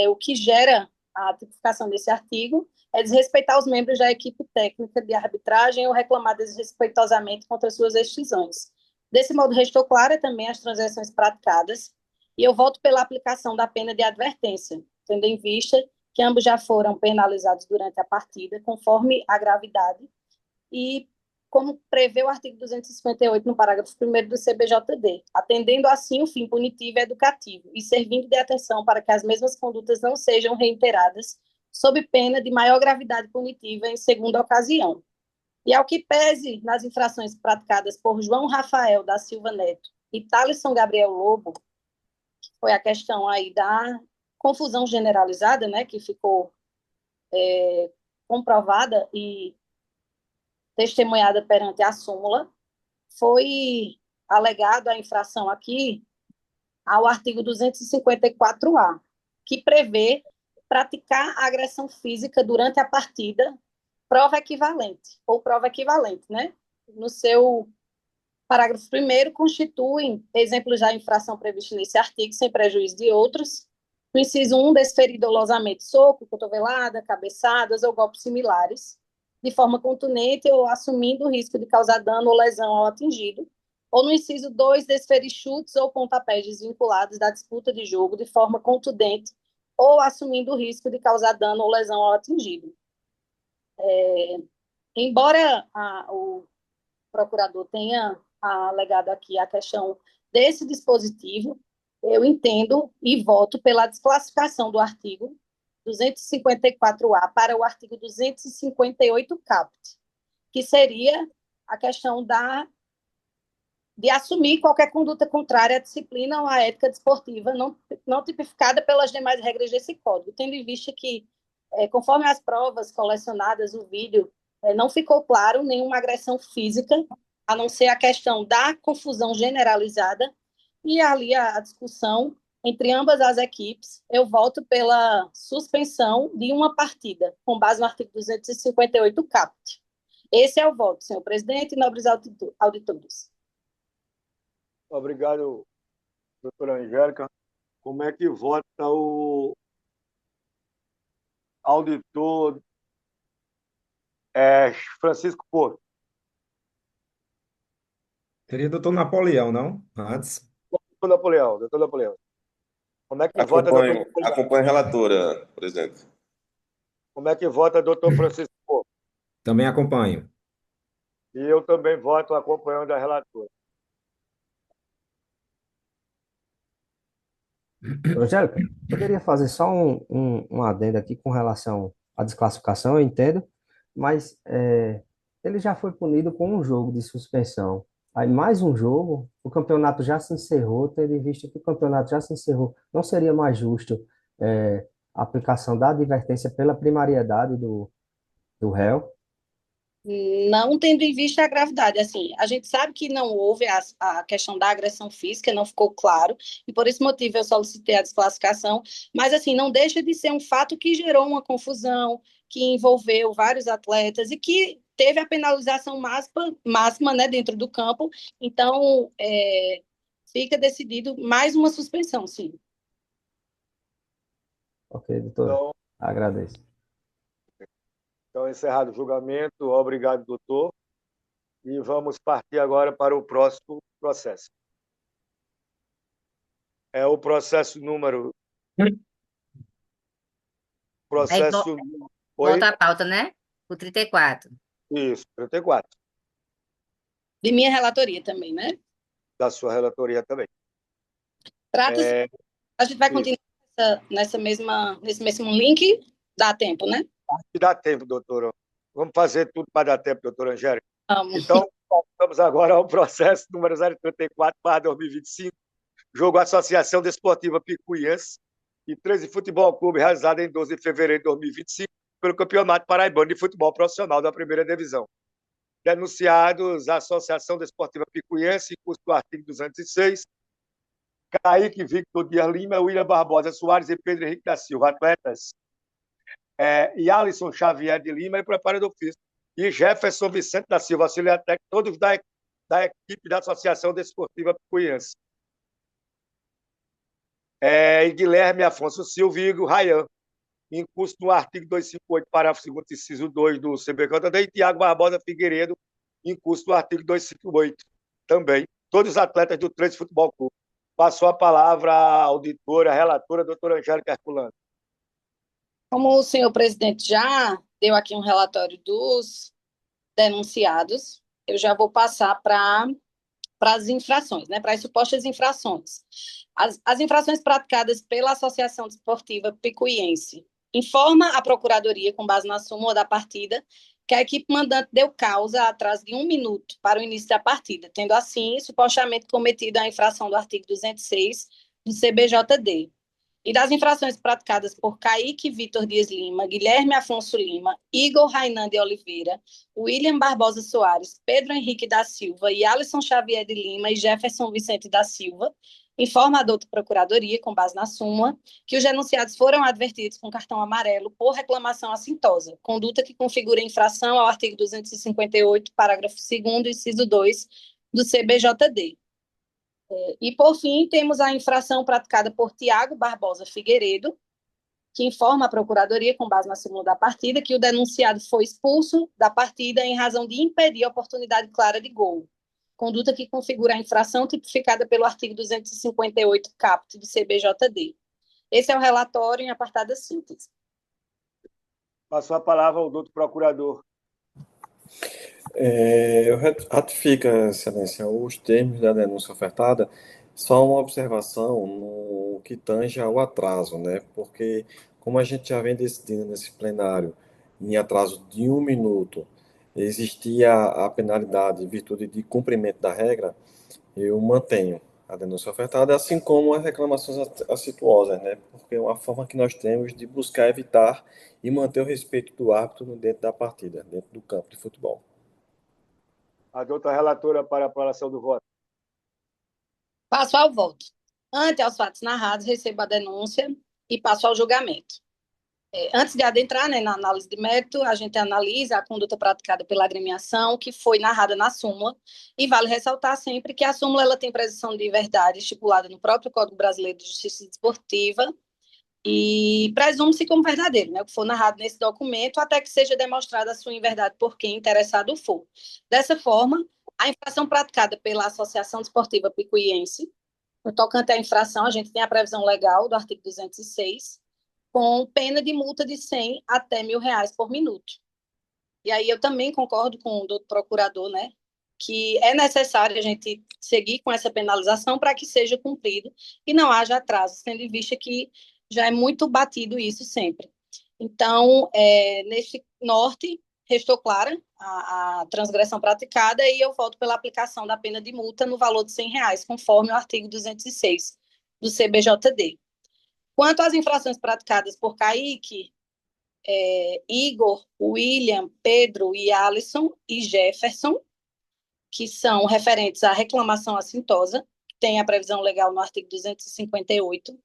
o que gera a tipificação desse artigo é desrespeitar os membros da equipe técnica de arbitragem ou reclamar desrespeitosamente contra suas decisões. Desse modo, restou clara também as transações praticadas, e eu voto pela aplicação da pena de advertência, tendo em vista que ambos já foram penalizados durante a partida, conforme a gravidade, e como prevê o artigo 258 no parágrafo 1º do CBJD, atendendo assim o fim punitivo e educativo, e servindo de atenção para que as mesmas condutas não sejam reiteradas, sob pena de maior gravidade punitiva em segunda ocasião. E ao que pese nas infrações praticadas por João Rafael da Silva Neto e Thaleson Gabriel Lobo, foi a questão aí da confusão generalizada, né, que ficou comprovada e testemunhada perante a súmula. Foi alegado a infração aqui ao artigo 254-A, que prevê praticar agressão física durante a partida, prova equivalente, ou prova equivalente, né? No seu parágrafo 1º, constituem exemplos da infração prevista nesse artigo, sem prejuízo de outros. No inciso 1, desferir dolosamente soco, cotovelada, cabeçadas ou golpes similares, de forma contundente ou assumindo o risco de causar dano ou lesão ao atingido. Ou no inciso 2, desferir chutes ou pontapés desvinculados da disputa de jogo de forma contundente ou assumindo o risco de causar dano ou lesão ao atingido. Embora o procurador tenha alegado aqui a questão desse dispositivo, eu entendo e voto pela desclassificação do artigo 254-A para o artigo 258 caput, que seria a questão de assumir qualquer conduta contrária à disciplina ou à ética desportiva não tipificada pelas demais regras desse código, tendo em vista que, conforme as provas colecionadas, o vídeo, não ficou claro nenhuma agressão física, a não ser a questão da confusão generalizada e ali a discussão entre ambas as equipes. Eu voto pela suspensão de uma partida, com base no artigo 258 caput. Esse é o voto, senhor presidente e nobres auditores. Obrigado, doutora Angélica. Como é que vota o auditor Francisco Porto? Seria doutor Napoleão, não? Antes. Doutor Napoleão. Como é que vota, doutor Napoleão? Acompanho a relatora, presidente. Como é que vota, doutor Francisco Porto? Também acompanho. E eu também voto acompanhando a relatora. Angélica, poderia fazer só um adendo aqui com relação à desclassificação, eu entendo, mas ele já foi punido com um jogo de suspensão. Aí mais um jogo, o campeonato já se encerrou, tendo em vista que o campeonato já se encerrou, não seria mais justo a aplicação da advertência pela primariedade do réu? Não tendo em vista a gravidade. Assim, a gente sabe que não houve a questão da agressão física, não ficou claro, e por esse motivo eu solicitei a desclassificação, mas assim, não deixa de ser um fato que gerou uma confusão, que envolveu vários atletas e que teve a penalização máxima, né, dentro do campo. Então, fica decidido mais uma suspensão, sim. Ok, doutor. Então, Agradeço. Então, encerrado o julgamento. Obrigado, doutor. E vamos partir agora para o próximo processo. É o processo número... Aí Processo... Oi? volta a pauta, né? O 34. Isso, 34. De minha relatoria também, né? Da sua relatoria também. Trata-se... A gente vai Isso. continuar nesse mesmo link? Dá tempo, né? Dá tempo, doutora. Vamos fazer tudo para dar tempo, doutora Angélica. Vamos. Então, vamos agora ao processo número 034/2025, jogo Associação Desportiva Picuiense e 13 Futebol Clube, realizado em 12 de fevereiro de 2025, pelo Campeonato Paraibano de Futebol Profissional da Primeira Divisão. Denunciados a Associação Desportiva Picuiense, em curso do artigo 206, Kaique Victor Dias Lima, William Barbosa Soares e Pedro Henrique da Silva, atletas, e Alisson Xavier de Lima, e preparador físico, e Jefferson Vicente da Silva, auxiliar técnico, todos da equipe da Associação Desportiva Picuiense. E Guilherme Afonso Silva e Igor Rayan, em curso no artigo 258, parágrafo 2º, inciso 2 do CBJD, e Tiago Barbosa Figueiredo, em curso do artigo 258, também. Todos os atletas do 13 Futebol Clube. Passou a palavra à auditora, relatora, doutora Angélica Herculano. Como o senhor presidente já deu aqui um relatório dos denunciados, eu já vou passar para as infrações, né, para as supostas infrações. As infrações praticadas pela Associação Desportiva Picuiense. Informa a Procuradoria, com base na súmula da partida, que a equipe mandante deu causa a atraso de 1 minuto para o início da partida, tendo assim supostamente cometido a infração do artigo 206 do CBJD. E das infrações praticadas por Kaique Vitor Dias Lima, Guilherme Afonso Lima, Igor Rainan de Oliveira, William Barbosa Soares, Pedro Henrique da Silva e Alisson Xavier de Lima e Jefferson Vicente da Silva, informa a douta Procuradoria, com base na súmula, que os denunciados foram advertidos com cartão amarelo por reclamação assintosa, conduta que configura infração ao artigo 258, parágrafo 2º, inciso 2, do CBJD. E, por fim, temos a infração praticada por Tiago Barbosa Figueiredo, que informa a Procuradoria, com base na súmula da partida, que o denunciado foi expulso da partida em razão de impedir a oportunidade clara de gol, conduta que configura a infração tipificada pelo artigo 258 caput do CBJD. Esse é o relatório em apartada síntese. Passo a palavra ao doutor procurador. Eu ratifico, Excelência, os termos da denúncia ofertada, só uma observação no que tange ao atraso, né? Porque, como a gente já vem decidindo nesse plenário, em atraso de 1 minuto, existia a penalidade em virtude de cumprimento da regra, eu mantenho a denúncia ofertada, assim como as reclamações acituosas, né? Porque é uma forma que nós temos de buscar evitar e manter o respeito do árbitro dentro da partida, dentro do campo de futebol. A doutora relatora para a apuração do voto. Passo ao voto. Ante aos fatos narrados, recebo a denúncia e passo ao julgamento. Antes de adentrar, né, na análise de mérito, a gente analisa a conduta praticada pela agremiação, que foi narrada na súmula, e vale ressaltar sempre que a súmula ela tem presunção de verdade estipulada no próprio Código Brasileiro de Justiça Desportiva e presume-se como verdadeiro, né, o que for narrado nesse documento, até que seja demonstrada a sua inverdade por quem interessado for. Dessa forma, a infração praticada pela Associação Desportiva Picuiense, no tocante à infração, a gente tem a previsão legal do artigo 206, com pena de multa de 100 até R$ 1.000 por minuto. E aí eu também concordo com o doutor procurador, né, que é necessário a gente seguir com essa penalização para que seja cumprido e não haja atraso, tendo em vista que já é muito batido isso sempre. Então, neste norte, restou clara a transgressão praticada e eu voto pela aplicação da pena de multa no valor de R$ 100, conforme o artigo 206 do CBJD. Quanto às infrações praticadas por Kaique, Igor, William, Pedro e Alisson e Jefferson, que são referentes à reclamação assintosa, que tem a previsão legal no artigo 258,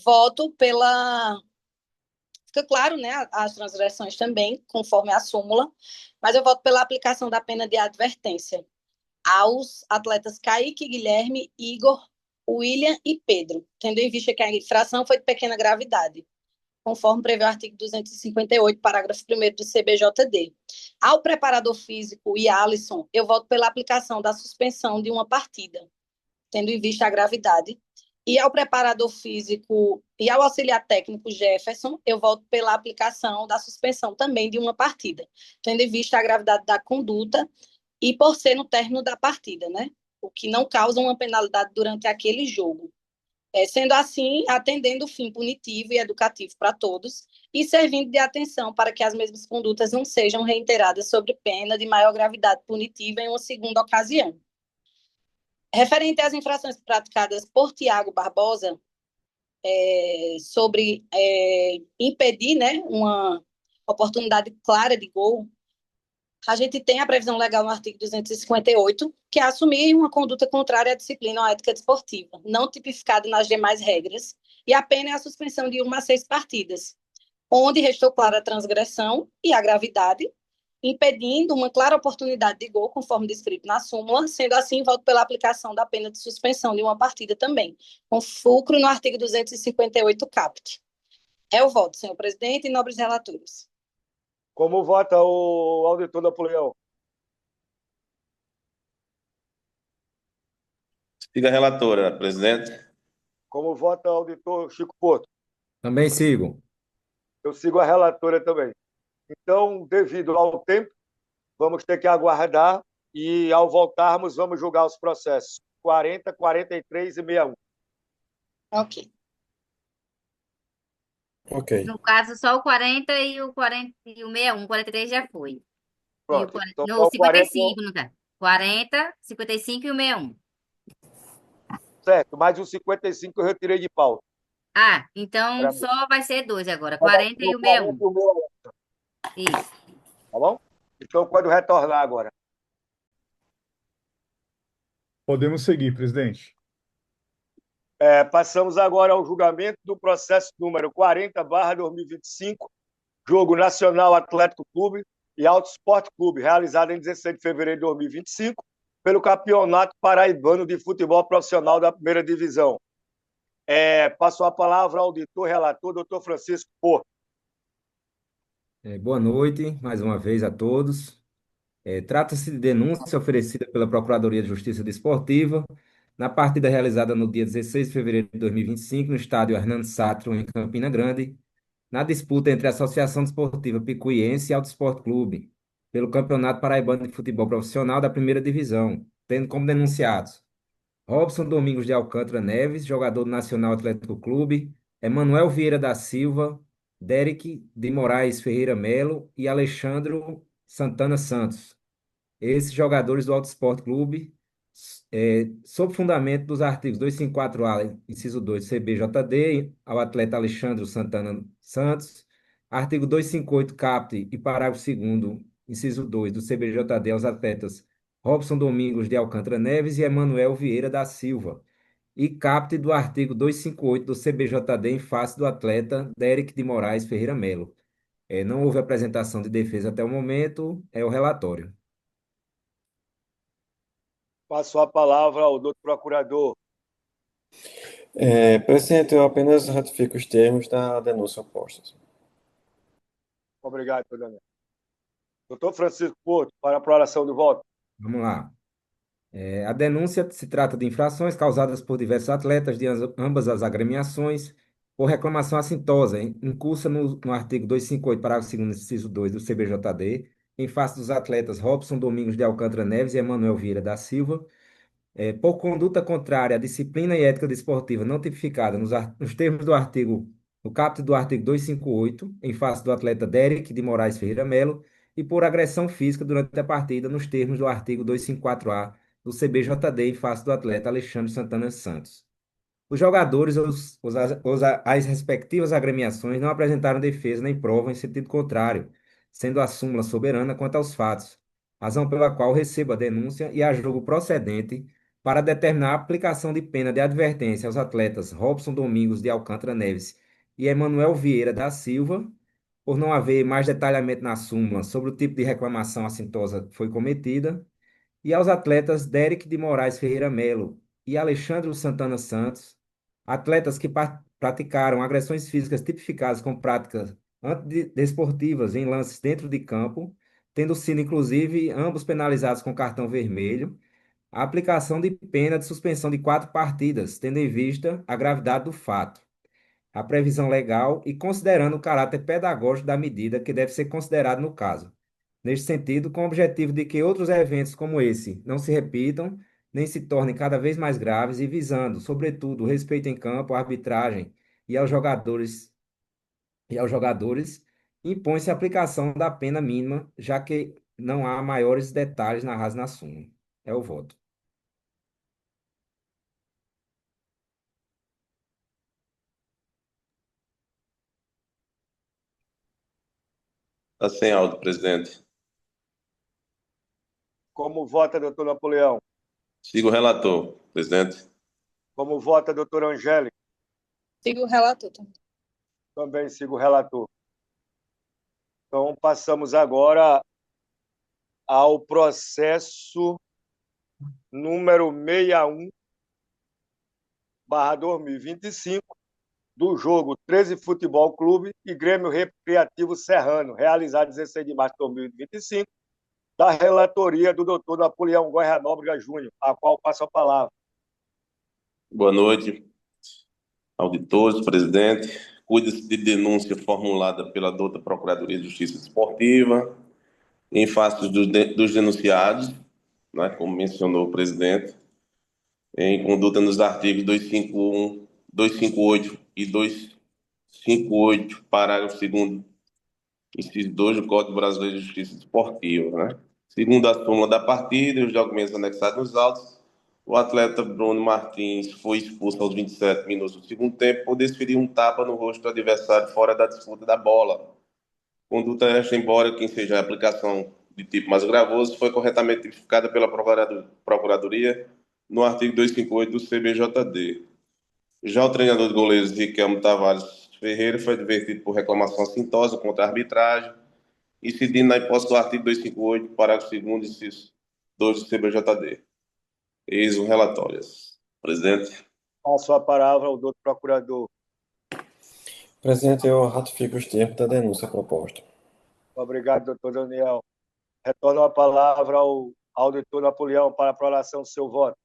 voto pela... Fica claro, né, as transgressões também, conforme a súmula, mas eu voto pela aplicação da pena de advertência aos atletas Kaique, Guilherme, Igor, William e Pedro, tendo em vista que a infração foi de pequena gravidade, conforme prevê o artigo 258, parágrafo 1º do CBJD. Ao preparador físico e Alisson, eu voto pela aplicação da suspensão de uma partida, tendo em vista a gravidade. E ao preparador físico e ao auxiliar técnico Jefferson, eu voto pela aplicação da suspensão também de uma partida, tendo em vista a gravidade da conduta e por ser no término da partida, né? O que não causa uma penalidade durante aquele jogo. Sendo assim, atendendo o fim punitivo e educativo para todos e servindo de atenção para que as mesmas condutas não sejam reiteradas sobre pena de maior gravidade punitiva em uma segunda ocasião. Referente às infrações praticadas por Tiago Barbosa, sobre impedir, né, uma oportunidade clara de gol, a gente tem a previsão legal no artigo 258, que é assumir uma conduta contrária à disciplina ou à ética desportiva, não tipificada nas demais regras, e a pena é a suspensão de 1 a 6 partidas, onde restou clara a transgressão e a gravidade, impedindo uma clara oportunidade de gol, conforme descrito na súmula, sendo assim, voto pela aplicação da pena de suspensão de uma partida também, com fulcro no artigo 258 caput. É o voto, senhor presidente e nobres relatores. Como vota o auditor Napoleão? Siga a relatora, presidente. Como vota o auditor Chico Porto? Também sigo. Eu sigo a relatora também. Então, devido ao tempo, vamos ter que aguardar e, ao voltarmos, vamos julgar os processos 40, 43 e 61. Ok. Ok. No caso, só o 40 e o 61, 43 já foi. E o Pronto. 40, Então, no só o 40. 55, no caso. 40, 55 e o 61. Certo, mas o 55 eu retirei de pauta. Ah, então Era só vai ser dois agora, Vai dar 40 e o o 40 61. e o meu, Isso. tá bom? Então, quando retornar agora. Podemos seguir, presidente. Passamos agora ao julgamento do processo número 40/2025, jogo Nacional Atlético Clube e Auto Esporte Clube, realizado em 16 de fevereiro de 2025, pelo Campeonato Paraibano de Futebol Profissional da Primeira Divisão. Passo a palavra ao auditor relator, doutor Francisco Porto. Boa noite, mais uma vez a todos. Trata-se de denúncia oferecida pela Procuradoria de Justiça Desportiva na partida realizada no dia 16 de fevereiro de 2025, no estádio Hernando Sátiro, em Campina Grande, na disputa entre a Associação Desportiva Picuiense e Auto Esporte Clube, pelo Campeonato Paraibano de Futebol Profissional da Primeira Divisão, tendo como denunciados Robson Domingos de Alcântara Neves, jogador do Nacional Atlético Clube, Emanuel Vieira da Silva, Derek de Moraes Ferreira Melo e Alexandro Santana Santos. Esses jogadores do Auto Esporte Clube, sob fundamento dos artigos 254-A, inciso 2 do CBJD, ao atleta Alexandre Santana Santos, artigo 258 caput e parágrafo 2º, inciso 2 do CBJD, aos atletas Robson Domingos de Alcântara Neves e Emanuel Vieira da Silva, e caput do artigo 258 do CBJD em face do atleta Derek de Moraes Ferreira Melo. Não houve apresentação de defesa até o momento, é o relatório. Passo a palavra ao doutor procurador. Presidente, eu apenas ratifico os termos da denúncia oposta. Obrigado, doutor Daniel. Doutor Francisco Porto, para a apuração do voto. Vamos lá. A denúncia se trata de infrações causadas por diversos atletas de ambas as agremiações por reclamação assintosa, incursa no artigo 258, parágrafo 2º, inciso 2 do CBJD, em face dos atletas Robson Domingos de Alcântara Neves e Emanuel Vieira da Silva, por conduta contrária à disciplina e ética desportiva não tipificada nos termos do artigo, no caput do artigo 258, em face do atleta Derek de Moraes Ferreira Melo, e por agressão física durante a partida, nos termos do artigo 254-A do CBJD, em face do atleta Alexandre Santana Santos. Os jogadores ou as respectivas agremiações não apresentaram defesa nem prova em sentido contrário, sendo a súmula soberana quanto aos fatos, razão pela qual recebo a denúncia e a julgo procedente para determinar a aplicação de pena de advertência aos atletas Robson Domingos de Alcântara Neves e Emanuel Vieira da Silva, por não haver mais detalhamento na súmula sobre o tipo de reclamação assintosa que foi cometida, e aos atletas Derek de Moraes Ferreira Melo e Alexandre Santana Santos, atletas que praticaram agressões físicas tipificadas como práticas antidesportivas em lances dentro de campo, tendo sido, inclusive, ambos penalizados com cartão vermelho, a aplicação de pena de suspensão de 4 partidas, tendo em vista a gravidade do fato, a previsão legal e considerando o caráter pedagógico da medida que deve ser considerado no caso. Neste sentido, com o objetivo de que outros eventos como esse não se repitam, nem se tornem cada vez mais graves e visando, sobretudo, o respeito em campo, a arbitragem e aos jogadores, impõe-se a aplicação da pena mínima, já que não há maiores detalhes narrados na súmula. É o voto. Está sem áudio, presidente. Como vota, doutor Napoleão? Sigo o relator, presidente. Como vota, doutor Angélica? Sigo o relator. Também sigo o relator. Então, passamos agora ao processo número 61/2025 do jogo 13 Futebol Clube e Grêmio Recreativo Serrano, realizado 16 de março de 2025, da relatoria do doutor Napoleão Goiás Nóbrega Júnior, a qual passo a palavra. Boa noite, auditores, presidente. Cuida-se de denúncia formulada pela douta Procuradoria de Justiça Desportiva, em face dos denunciados, né, como mencionou o presidente, em conduta nos artigos 251, 258 e 258, parágrafo 2º, inciso 2 do Código Brasileiro de Justiça Desportiva, né? Segundo a súmula da partida e os documentos anexados nos autos, o atleta Bruno Martins foi expulso aos 27 minutos do segundo tempo por desferir um tapa no rosto do adversário fora da disputa da bola. Conduta esta, embora quem seja a aplicação de tipo mais gravoso, foi corretamente tipificada pela Procuradoria no artigo 258 do CBJD. Já o treinador de goleiros Riquelme Tavares Ferreira foi advertido por reclamação assintosa contra a arbitragem, incidindo na hipótese do artigo 258, parágrafo 2º, inciso 2 do CBJD. Eis o relatório. Presidente. Passo a palavra ao doutor procurador. Presidente, eu ratifico os termos da denúncia proposta. Obrigado, doutor Daniel. Retorno a palavra ao doutor Napoleão para a prolação do seu voto.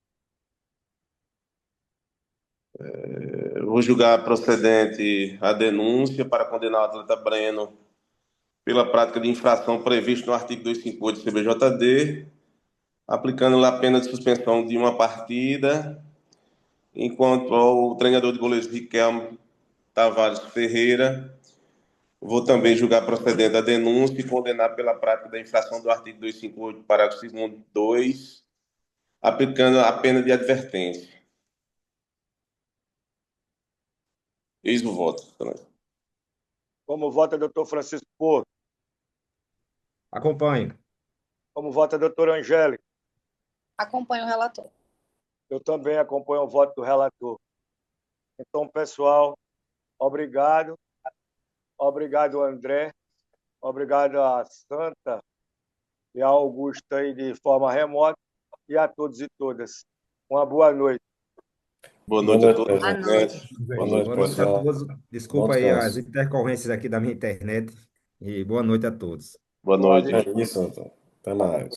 Eu vou julgar procedente a denúncia para condenar o atleta Breno pela prática de infração prevista no artigo 258 do CBJD, aplicando-lhe a pena de suspensão de uma partida, enquanto ao treinador de goleiros Riquelme Tavares Ferreira, vou também julgar procedente a denúncia e condenar pela prática da infração do artigo 258, parágrafo 2º, 2, aplicando a pena de advertência. Eis o voto. Como vota doutor Francisco Porto? Acompanho. Como vota doutor Angélica? Acompanho o relator. Eu também acompanho o voto do relator. Então, pessoal, obrigado. Obrigado, André. Obrigado a Santa e a Augusta aí de forma remota e a todos e todas. Uma boa noite. Boa noite a todos. Boa noite. Boa noite, Boa noite a pessoal. todos. Desculpa Bom aí as descanso. intercorrências aqui da minha internet. E boa noite a todos. Boa noite. É isso, então. Até mais.